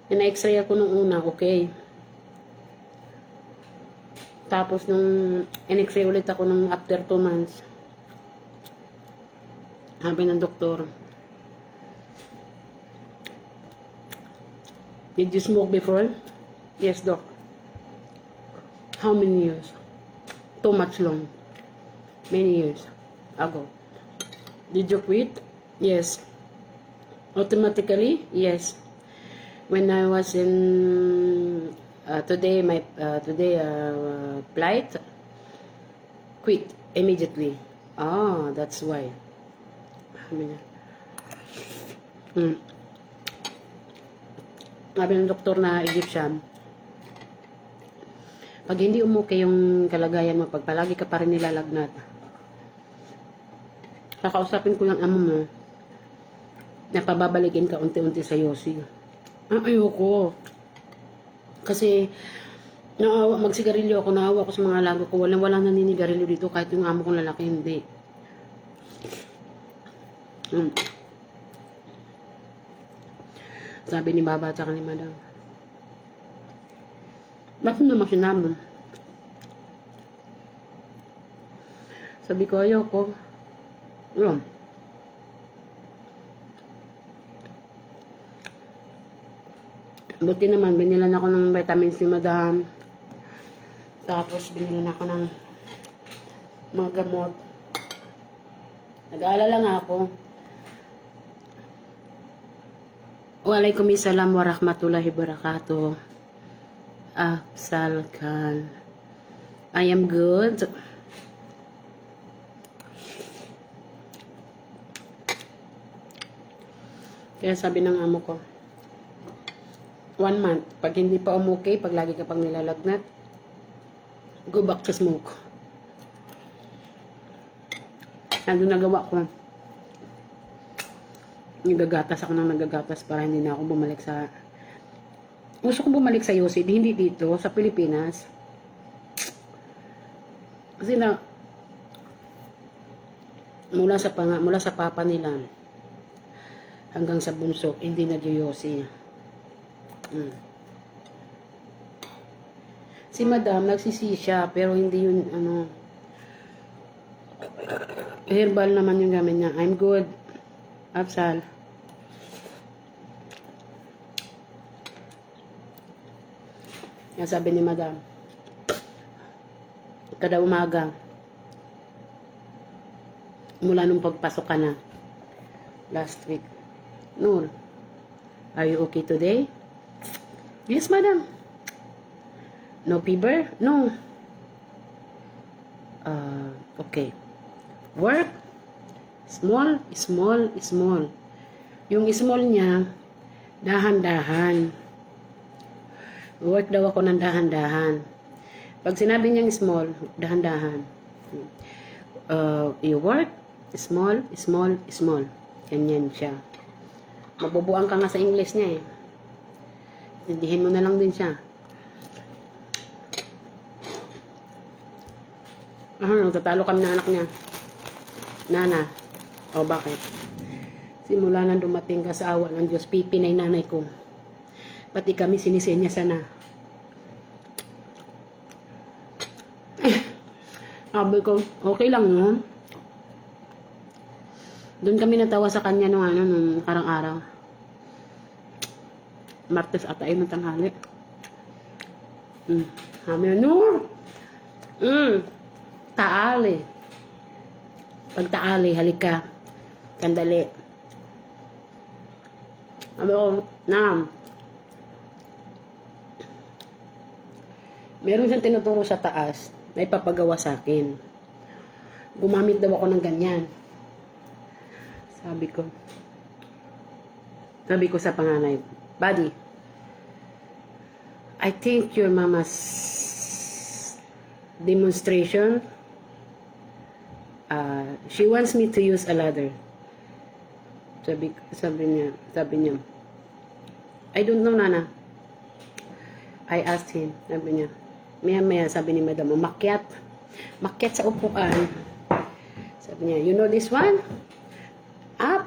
Na-x-ray ako nung una, okay. Tapos nung in-x-ray ulit ako nung after 2 months. Sabi ng doktor, did you smoke before? Yes, doc. How many years? Too much long. Many years ago. Did you quit? Yes. Automatically? Yes. When I was in today flight, quit immediately. Ah, that's why. Sabi ng doktor na Egyptian, pag hindi umukay yung kalagayan mo, pag palagi ka pa rin nilalagnat, kakausapin ko yung amo mo na pababalikin ka unti-unti sa Yossi. Ayoko. Kasi magsigarilyo ako, naawa ko sa mga alaga ko. Walang naninigarilyo dito kahit yung amo kong lalaki, hindi. Sabi ni Baba at saka ni Madam, Bakit naman sinama? Sabi ko, ayoko. Yun. Buti naman, binilan ako ng vitamins ni Madam. Tapos, binilan ako ng mga gamot. Nag-aalala nga ako. Waalaikumsalam warahmatullahi wabarakatuh. Afzal Khan. I am good. Kaya sabi ng amo ko, 1 month, pag hindi pa umukay, pag lagi ka pang nilalagnat, go back to smoke. Ano nagawa ko? Nagagatas ako ng nagagatas para hindi na ako bumalik sa... Gusto ko bumalik sa UC, hindi dito, sa Pilipinas. Kasi na, mula sa papa nila, hanggang sa bunso, hindi nag-yosi. Si Madam, nagsisi siya, pero hindi yun, herbal naman yung gamit niya. I'm good. Afzal. Yan sabi ni Madam. Kada umaga, mula nung pagpasok ka na, last week, Nur, are you okay today? Yes, Madam. No fever? No. Okay. Work? Small, small, small. Yung small niya, dahan-dahan. Work daw ako ng dahan-dahan. Pag sinabi niyang small, dahan-dahan. You work? Small, small, small. Ganyan siya. Mabubuang ka nga sa English niya eh. Tindihin mo na lang din siya. Tatalo kami ng anak niya. Nana. O bakit? Simula nang dumating ka sa awa ng Diyos, pipinay nanay ko. Pati kami sinisenya sana. Sabi ko, okay lang yun. Doon kami natawa sa kanya nung karang araw. Martes ata ay ng tanghali. Sabi na, Nur! Taali. Pag taali, halika. Kandali. Sabi ko, Nam. Meron siyang tinuturo sa taas na ipapagawa sa akin. Gumamit daw ako ng ganyan. Sabi ko sa panganay, Buddy, I think your mama's demonstration, she wants me to use a ladder. Sabi niya, I don't know, Nana. I asked him, sabi niya, maya sabi ni Madam, makyat sa upuan. Sabi niya, you know this one? Up.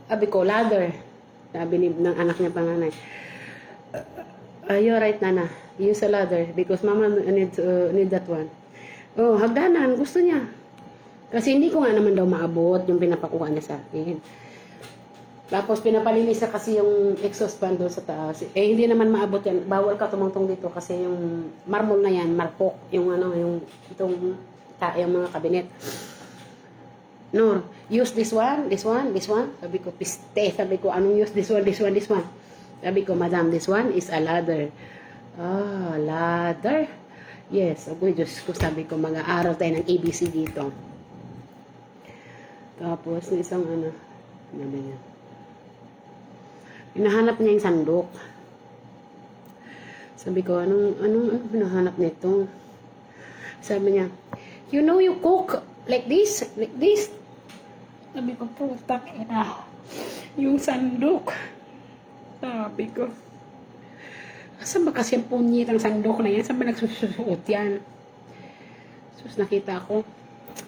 Sabi ko, ladder. Sabi ng anak niya panganay. You're right, Nana. Use a ladder because Mama need that one. Oh, hagdanan. Gusto niya. Kasi hindi ko nga naman daw maabot yung pinapakuha niya sa akin. Tapos pinapalinis na kasi yung exhaust fan doon sa taas. Eh, hindi naman maabot yan. Bawal ka tumungtong dito kasi yung marmol na yan, marpok. Yung yung mga kabinet. No, use this one. Sabi ko, piste. Sabi ko, anong use this one? Sabi ko, Madam, this one is a ladder. Ladder? Yes. Sabi ko, sabi ko, mag-aaral tayo ng ABC dito. Tapos, isang sabi niya. Hinahanap niya yung sandok. Sabi ko, anong hinahanap nito? Sabi niya, you know you cook like this. Sabi ko, putak ina. Yung sandok. Sabi ko, saan ba kasi ang punyitang sandok na yan? Saan ba nagsusuot yan? Sus, nakita ko.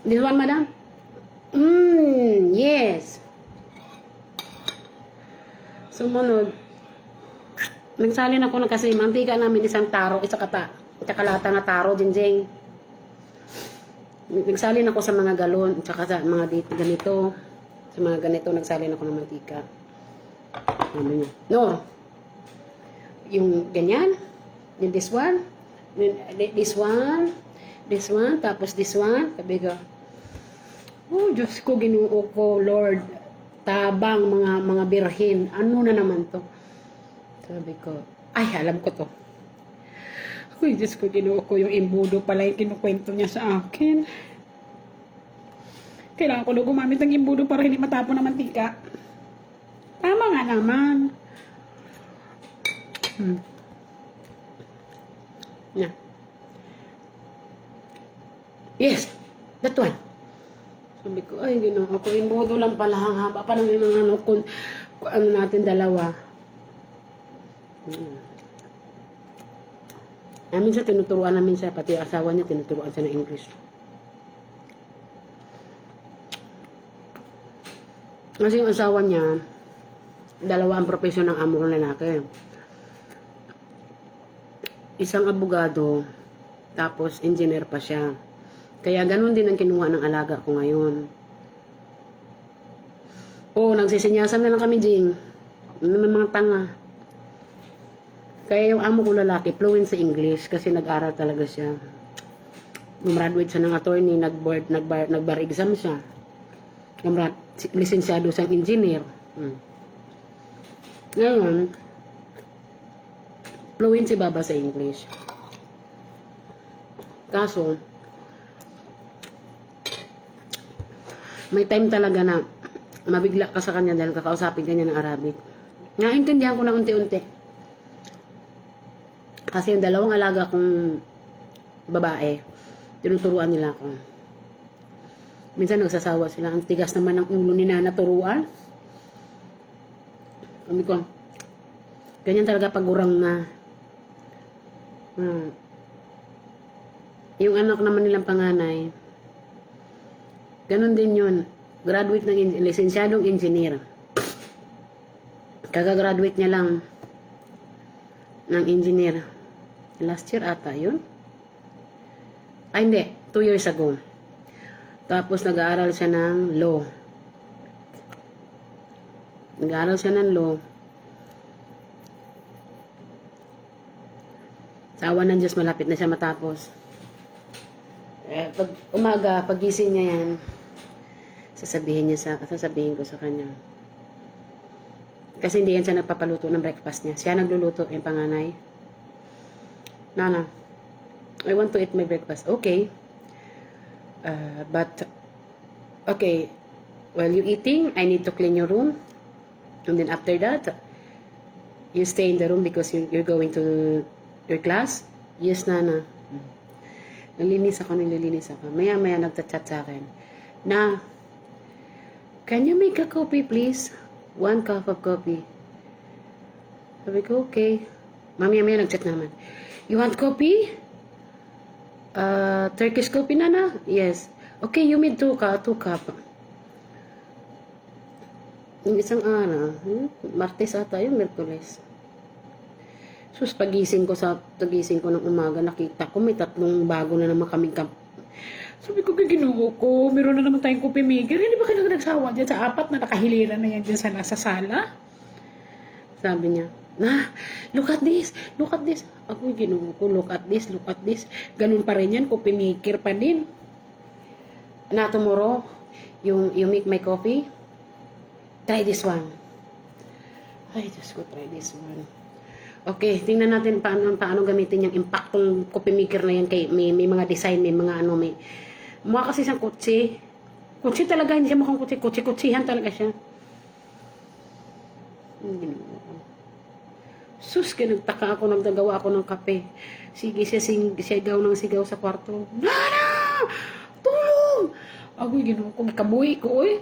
This one, Madam? Yes. Sumunod. Nagsalin ako na kasi mantika namin isang taro, isa kalata na taro, Jinjing. Nagsalin ako sa mga galon, tsaka sa mga dito, ganito. Sa mga ganito, nagsalin ako ng mantika. Ano niya? No. Yung ganyan. Yung this one. This one. Tapos this one. Sabi ko, oh, Diyos ko, Ginoo ko, Lord. Tabang, mga birhin. Ano na naman to? Sabi ko, ay, alam ko to. Uy, Diyos ko, Ginoo ko, yung imbudo pala yung kinukwento niya sa akin. Kailangan ko na gumamit ng imbudo para hindi matapon ng mantika. Tama nga naman. Yeah. Yes, that one. Sabi ko, ay, Ginoo ko, imbudo lang pala ang haba. Parang yung mga ano natin, dalawa. Minsan tinuturuan namin siya, pati asawa niya tinuturuan siya ng English. Kasi yung asawa niya, dalawa ang profesyon ng amo ng lalaki. Isang abogado, tapos engineer pa siya. Kaya ganun din ang kinuha ng alaga ko ngayon. Oo, nagsisinyasan na lang kami, Jing. Ano naman mga tanga. Kaya yung amo ko lalaki, fluent sa English kasi nag-aral talaga siya. Graduate siya ng attorney, nag-bar exam siya. Lisensyado siyang engineer. Ngayon, fluent si Baba sa English. Kaso, may time talaga na mabigla ka sa kanya dahil kakausapin ka niya ng Arabic. Naintindihan ko na unti-unti. Kasi yung dalawang alaga kong babae, tinuturuan nila ako. Minsan nagsasawa sila. Ang tigas naman ng ulo ni Nana turuan. Sabi ko, ganyan talaga pagurang na. Yung anak naman nilang panganay, ganun din yun. Graduate ng lisensyadong engineer. Kaka-graduate niya lang ng engineer. Last year ata yun? Ay hindi, 2 years ago. Tapos nag-aaral siya ng law. Nag-aaral siya ng law. Sa awa ng Diyos, malapit na siya matapos. Pag umaga, pagising niya yan, sasabihin ko sa kanya. Kasi hindi yan siya nagpapaluto ng breakfast niya. Siya nagluluto, yung panganay. Nana, I want to eat my breakfast. Okay. But, okay, while you eating, I need to clean your room. And then after that, you stay in the room because you're going to your class. Yes, Nana. Nililinis ako. Maya-maya nagchat-chat sa akin. Na, can you make a coffee, please? 1 cup of coffee. Sabi ko, okay. Maya-maya nagchat naman. You want coffee? Turkish coffee, Nana? Yes. Okay, you made 2 cup. Yung isang araw, Martes ata yung Merkules. Sus, pagising ko ng umaga, nakita ko may 3 bago na naman kaming Sabi ko, Ginoo ko, meron na naman tayong coffee maker. Hindi ba kayo nagsawa dyan sa 4 na nakahiliran na yan dyan sa nasa sala? Sabi niya, look at this. Ako, Ginoo ko, look at this. Ganun pa rin yan, coffee maker pa din. Na tomorrow, you make my coffee, try this one. Ay, Diyos ko, try this one. Okay, tingnan natin paano gamitin yung impactong coffee maker na yan. May mga design, may mga may mukha kasi siyang kutsi. Kutsi talaga, hindi siya mukhang kutsi. Kutsihan talaga siya. Sus, nagtaka ako, nagdagawa ako ng kape. Sige, sigaw ng sigaw sa kwarto. Nana! Tulong! Ako, Ginoo ko, kabuhi ko, oy.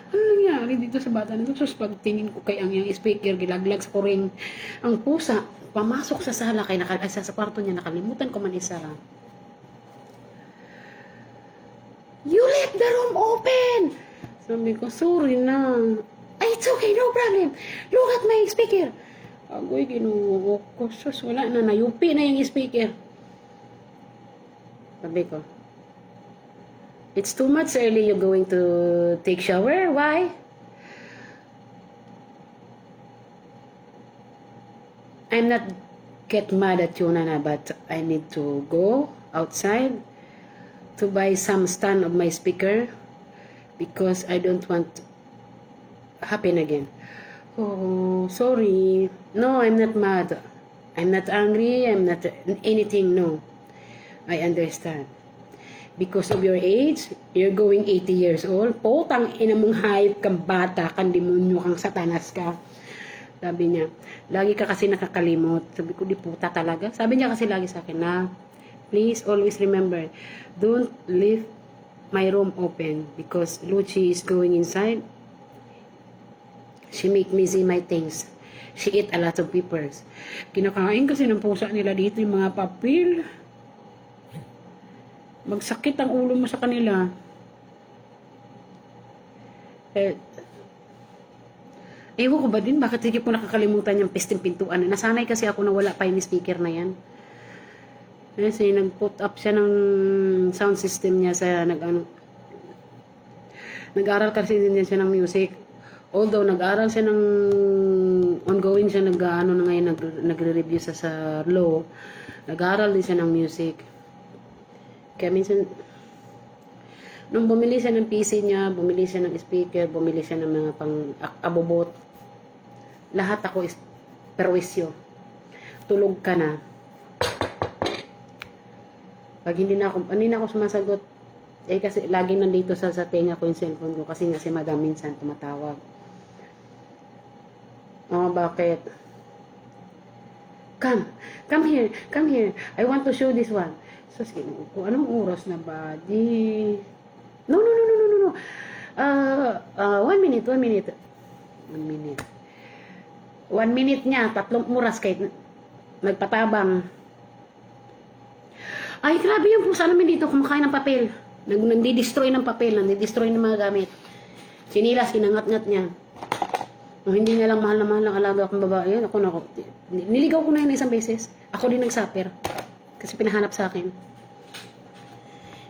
Ano nangyari dito sa bata nito? Sus, pagtingin ko kay ang speaker, gilaglag sa kuring. Ang pusa, pamasok sa sala, sa kwarto niya, nakalimutan ko man isara. You left the room open! Sabi ko, sorry na. Ay, it's okay, no problem. Look at my speaker. Agoy, ginuo ko. Sus, wala na. Nayupi na yung speaker. Sabi ko, it's too much early you're going to take shower. Why? I'm not get mad at you, Nana, but I need to go outside to buy some stand of my speaker because I don't want happen again. Oh, sorry. No, I'm not mad. I'm not angry. I'm not anything. No. I understand. Because of your age, you're going 80 years old. Potang ina mong hayop kang bata, kang demonyo, kang satanas ka. Sabi niya, lagi ka kasi nakakalimot. Sabi ko, di puta talaga. Sabi niya kasi lagi sa akin na, please always remember, don't leave my room open because Lucy is going inside. She make me see my things. She eat a lot of peppers. Kinakain kasi ng pusa nila dito yung mga papel. Magsakit ang ulo mo sa kanila. Ewan ko ba din, bakit hindi ko nakakalimutan yung pisting pintuan. Nasanay kasi ako na wala pa yung speaker na yan. Kasi nag-put up siya ng sound system niya sa nag-aral kasi din siya ng music. Although nag-aral siya ng ongoing siya na ngayon nagre-review sa law. Nag-aral din siya ng music. Kaya minsan nung bumili siya ng PC niya, bumili siya ng speaker, bumili siya ng mga pang-abobot. Lahat ako is perwisyo. Tulog ka na. Pag hindi na ako sumasagot, kasi laging nandito sa tenga ko yung cellphone ko kasi nga si madam minsan tumatawag. Oh, bakit? Come here. I want to show this one. So, anong oras na ba? No. 1 minute. 1 minute niya, 3 oras kahit nagpatabang. Ay, grabe yung pusa namin dito, kumakain ng papel. Nandi-destroy ng papel, nandi-destroy ng mga gamit. Sinilas, kinangat-ngat niya. No, hindi niya lang mahal na mahal ang alaga akong babae. Ako. Niligaw ko na yun isang beses. Ako din nagsaper. Kasi pinahanap sa akin.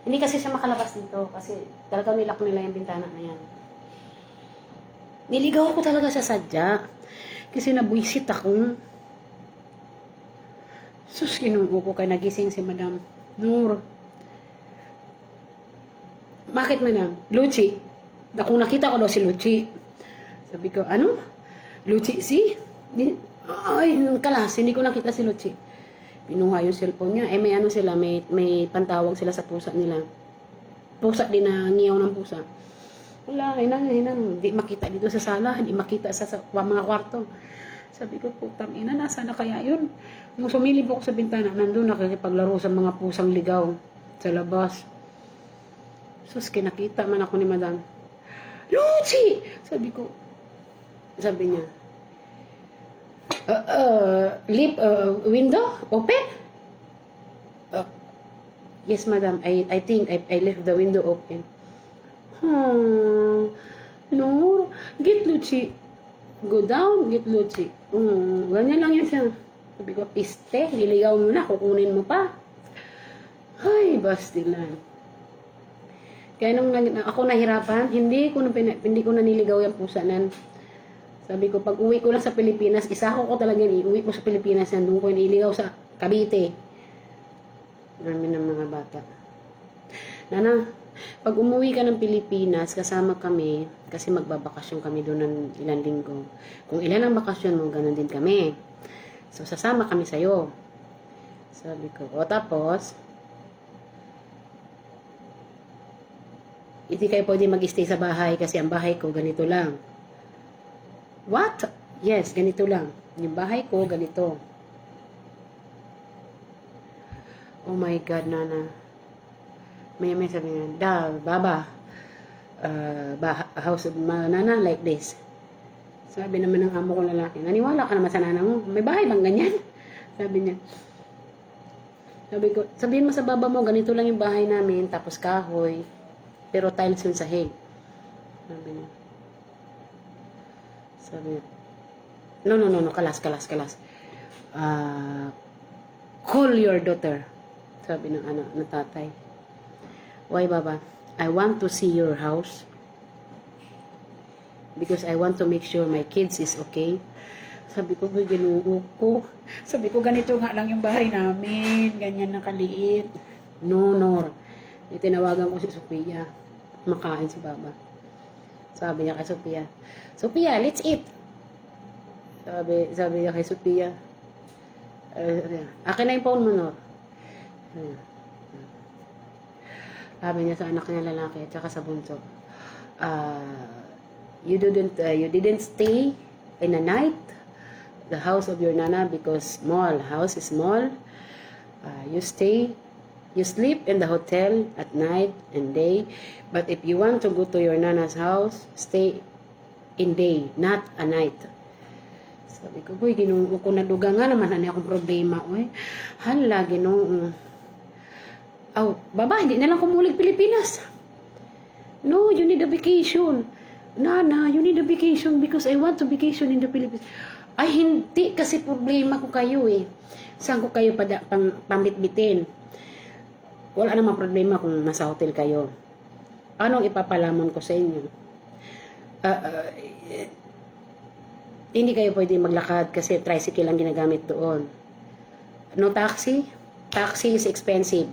Hindi kasi siya makalabas dito. Kasi talaga nilak nila yung bintana na yan. Niligaw ko talaga sa sadya. Kasi nabuisit ako. Sus, kinuha ko kay nagising si Madam Nur. Bakit, Madam? Lucy. Kung nakita ko daw si Lucy. Sabi ko, ano? Lucy, si? Ay, kalas, hindi ko nakita si Lucy. Pinuha yung cellphone niya. May ano sila, may pantawag sila sa pusa nila. Pusa din na ngiyaw ng pusa. Wala, hinang. Hindi makita dito sa sala, hindi makita sa mga kwarto. Sabi ko, putang ina, nasa na kaya yun? Nung sumilip ako sa bintana, nandun nakikipaglaro sa mga pusang ligaw sa labas. Sus, kinakita man ako ni Madam. Lucy! Sabi niya, window open? Yes, Madam, I think I left the window open. No, get Lucy. Go down, get Lucy. Ganyan lang yun siya. Sabi ko, piste, niligaw mo na, kukunin mo pa. Ay, bastilan. Kaya nung ako nahirapan, hindi ko na niligaw yung pusa nan. Sabi ko, pag uwi ko lang sa Pilipinas, isako ko talaga iuwi ko sa Pilipinas yan. Doon ko niligaw sa Cavite. Namin ng mga bata. Nana, pag umuwi ka ng Pilipinas, kasama kami, kasi magbabakasyon kami doon ng ilang linggo. Kung ilan ang bakasyon mo, ganun din kami. So, sasama kami sa'yo. Sabi ko, o tapos, hindi kayo pwede mag-stay sa bahay kasi ang bahay ko ganito lang. What? Yes, ganito lang. Yung bahay ko, ganito. Oh my God, Nana. May sabi niya, Baba, house of Nana like this. Sabi naman ng amo ko lalaki, naniwala ka naman sa nana mo. May bahay bang ganyan? Sabi niya. Sabi ko, sabihin mo sa baba mo, ganito lang yung bahay namin, tapos kahoy, pero tiles yung sahig. Sabi niya. No, kalas. Call your daughter. Sabi ng tatay. Why, Baba? I want to see your house. Because I want to make sure my kids is okay. Sabi ko, ginuo ko. Sabi ko, ganito nga lang yung bahay namin. Ganyan na kaliit. No. Tinawagan ko si Sophia. Makain si Baba. Sabi niya kay Sophia, Sophia, let's eat. Sabi niya kay Sophia, akin na yung phone mo, Nor. Sabi niya sa anak niya lalaki at saka sa bunso, you didn't stay in a night the house of your nana because house is small. You sleep in the hotel at night and day. But if you want to go to your nana's house, stay in day, not a night. Sabi ko, boy, Ginoo ko naduga nga naman, ano akong problema, oy. Hala, Ginoo. Baba, hindi na lang kumulig Pilipinas. No, you need a vacation. Nana, you need a vacation because I want to vacation in the Philippines. Ay, hindi, kasi problema ko kayo eh. Saan ko kayo pambitbitin? Wala namang problema kung nasa hotel kayo. Anong ipapalamon ko sa inyo? Hindi kayo pwede maglakad kasi tricycle lang ginagamit doon. No taxi? Taxi is expensive.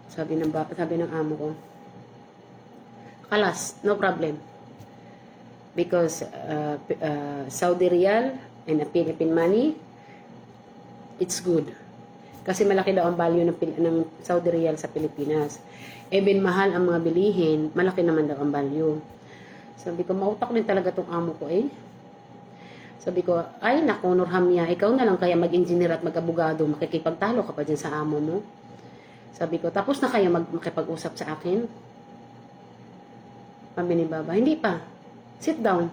Sabi ng amo ko. Kalas, no problem. Because Saudi Riyal and Philippine money, it's good. Kasi malaki daw ang value ng Saudi Riyal sa Pilipinas. Even mahal ang mga bilihin, malaki naman daw ang value. Sabi ko, mautak din talaga tong amo ko eh. Sabi ko, ay naku, Nurhamia, ikaw na lang kaya mag-engineer at mag-abogado, makikipagtalo ka pa dyan sa amo mo. Sabi ko, tapos na kayo makipag-usap sa akin? Sabi ni Baba, hindi pa. Sit down.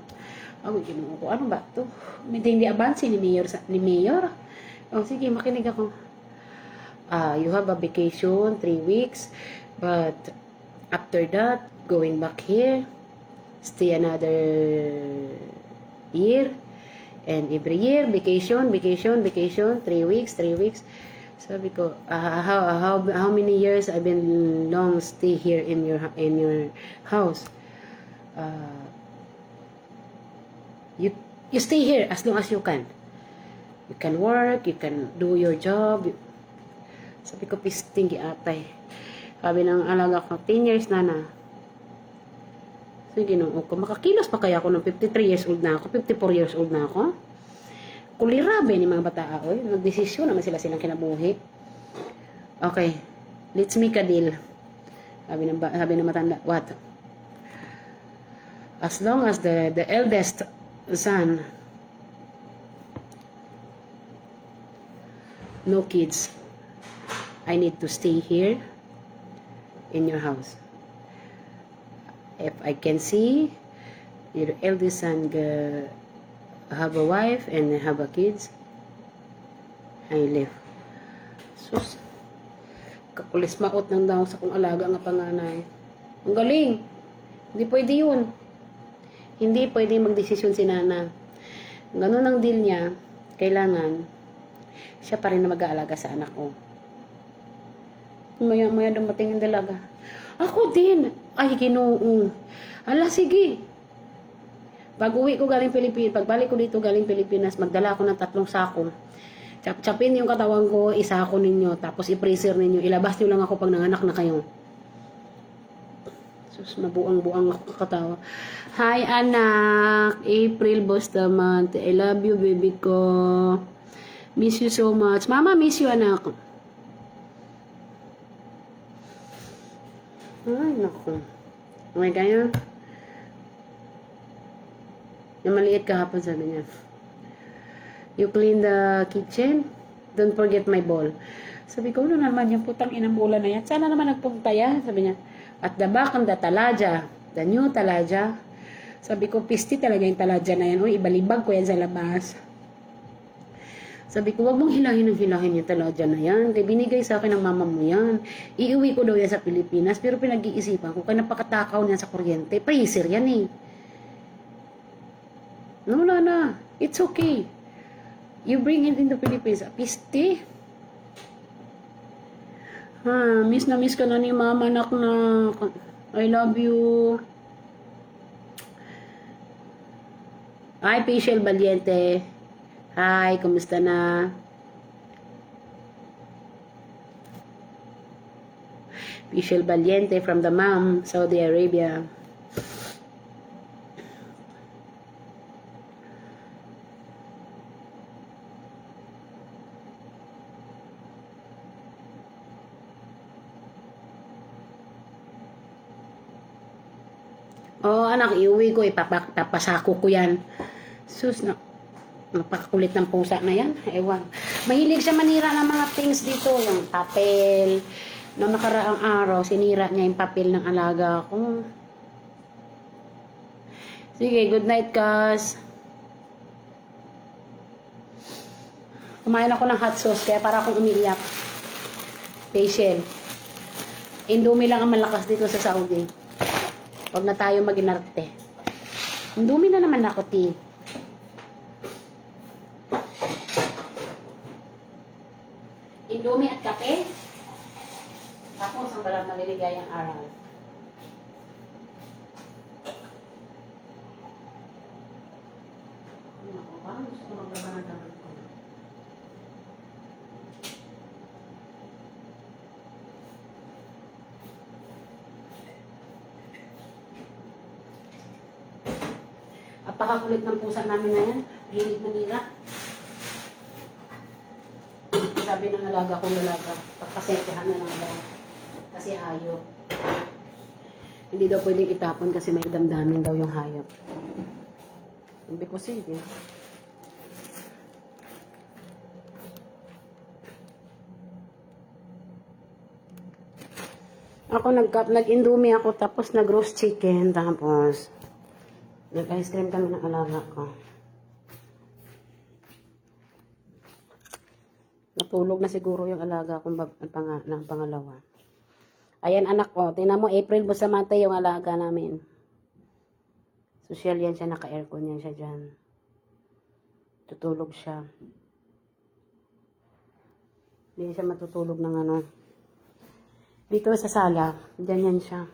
Ginoo ko, ano ba ito? Hindi abansi ni Mayor. Sige, makinig ako. You have a vacation, 3 weeks, but after that, going back here, stay another year, and every year, vacation, 3 weeks. Sabi ko, how many years I've been long stay here in your house? You stay here as long as you can. You can work, you can do your job. Sabi ko, pisting giatay. Sabi ng alaga ko, 10 years na. So, Ginoo ko, makakilos pa kaya ako ng 53 years old na ako, 54 years old na ako. Kulirabe ni mga bata, oy. Nagdesisyon naman silang kinabuhi. Okay, let's make a deal. Sabi ng matanda, what? As long as the eldest son, no kids, I need to stay here in your house. If I can see your eldest son have a wife and have a kids, I live. Sus, kapulis maot nang daw sa kong alaga nga panganay. Ang galing. Hindi pwede yun. Hindi pwede magdesisyon si Nana. Ganun ang deal niya. Kailangan siya pa rin na mag-aalaga sa anak ko. Maya dumating yung dalaga. Ako din. Ay, Ginoo. Ala, sige. Pag uwi ko galing Pilipinas, pagbalik ko dito galing Pilipinas, magdala ako ng 3 sako. Chapin yung katawan ko, isako ninyo, tapos i-freezer ninyo. Ilabas nyo lang ako pag nanganak na kayo. Sus, mabuang-buang ako katawa. Hi, anak. April Bustamante. I love you, baby ko. Miss you so much. Mama, miss you, anak. Ay, naku. Okay, kaya? Yung maliit kahapon, sabi niya. You clean the kitchen? Don't forget my bowl. Sabi ko, ano naman yung putang inang bola na yan? Sana naman nagpunta yan. Sabi niya, at the back of the talaja, the new talaja. Sabi ko, pisti talaga yung talaja na yan. Uy, ibalibag ko yan sa labas. Sabi ko, wag mong hilahin yung talaja na yan. Kaya binigay sa akin ng mama mo yan. Iuwi ko daw yan sa Pilipinas. Pero pinag-iisipan ko, kaya napakatakaw niya sa kuryente. Freezer yan eh. No, no, no. It's okay. You bring it in the Philippines. Piste. Miss na miss ka na ni mama, nak. I love you. Hi, Facial Valiente. Hi, kumusta na? Facial Valiente from the mom, Saudi Arabia. Oh, anak, iuwi ko, ipapasako ko yan. Sus, napakakulit ng pusa na yan. Ewan. Mahilig siya manira ng mga things dito. Yung papel. Noong nakaraang araw, sinira niya yung papel ng alaga ko. Sige, good night, Kas. Kumain ako ng hot sauce, kaya para akong umiiyak. Facial. Indomie lang ang malakas dito sa Saudi. Huwag na tayo mag-inarte. Indomie na naman ako, ti. Indomie at kape. Tapos ang balang maliligayang araw. Ako ba? Gusto ko maglaba ng damit ko. Apakakulit ng pusa namin na yan. Hilig manira. Sabi ng alaga kong lalaga, pagpasentehan na lang daw. Kasi hayop. Hindi daw pwedeng itapon kasi may damdamin daw yung hayop. Sabi ko, sige. Ako nag-indomie ako, tapos nag-roast chicken, tapos nag-ice cream kami ng alaga ko. Natulog na siguro yung alaga kong ng pangalawa. Ayan anak ko, tingnan mo, April Busamante yung alaga namin. Social yan siya, naka-aircon yan siya dyan. Tutulog siya. Hindi siya matutulog ng ano. Dito sa sala, dyan yan siya.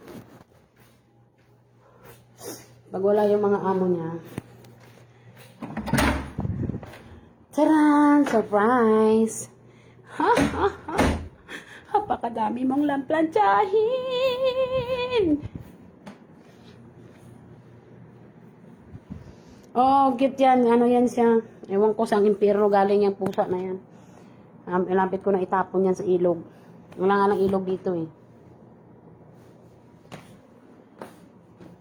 Pag wala yung mga amo niya. Taran! Surprise! Ha ha ha! Napakadami mong lamplantsahin! Oh, cute yan. Ano yan siya? Ewan ko saan impyerno galing yung pusa na yan. Ilapit ko na itapon yan sa ilog. Wala nga lang ilog dito eh.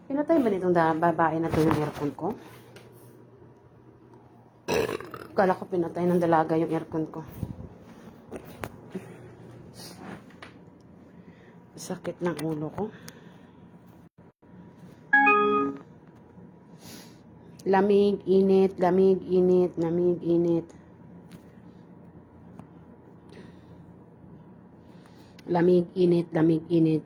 Pinatay ba nitong babae na ito yung aircon ko? Kala ko pinatay ng dalaga yung aircon ko. Sakit ng ulo ko. Lamig, init, lamig, init, lamig, init. Lamig, init, lamig, init.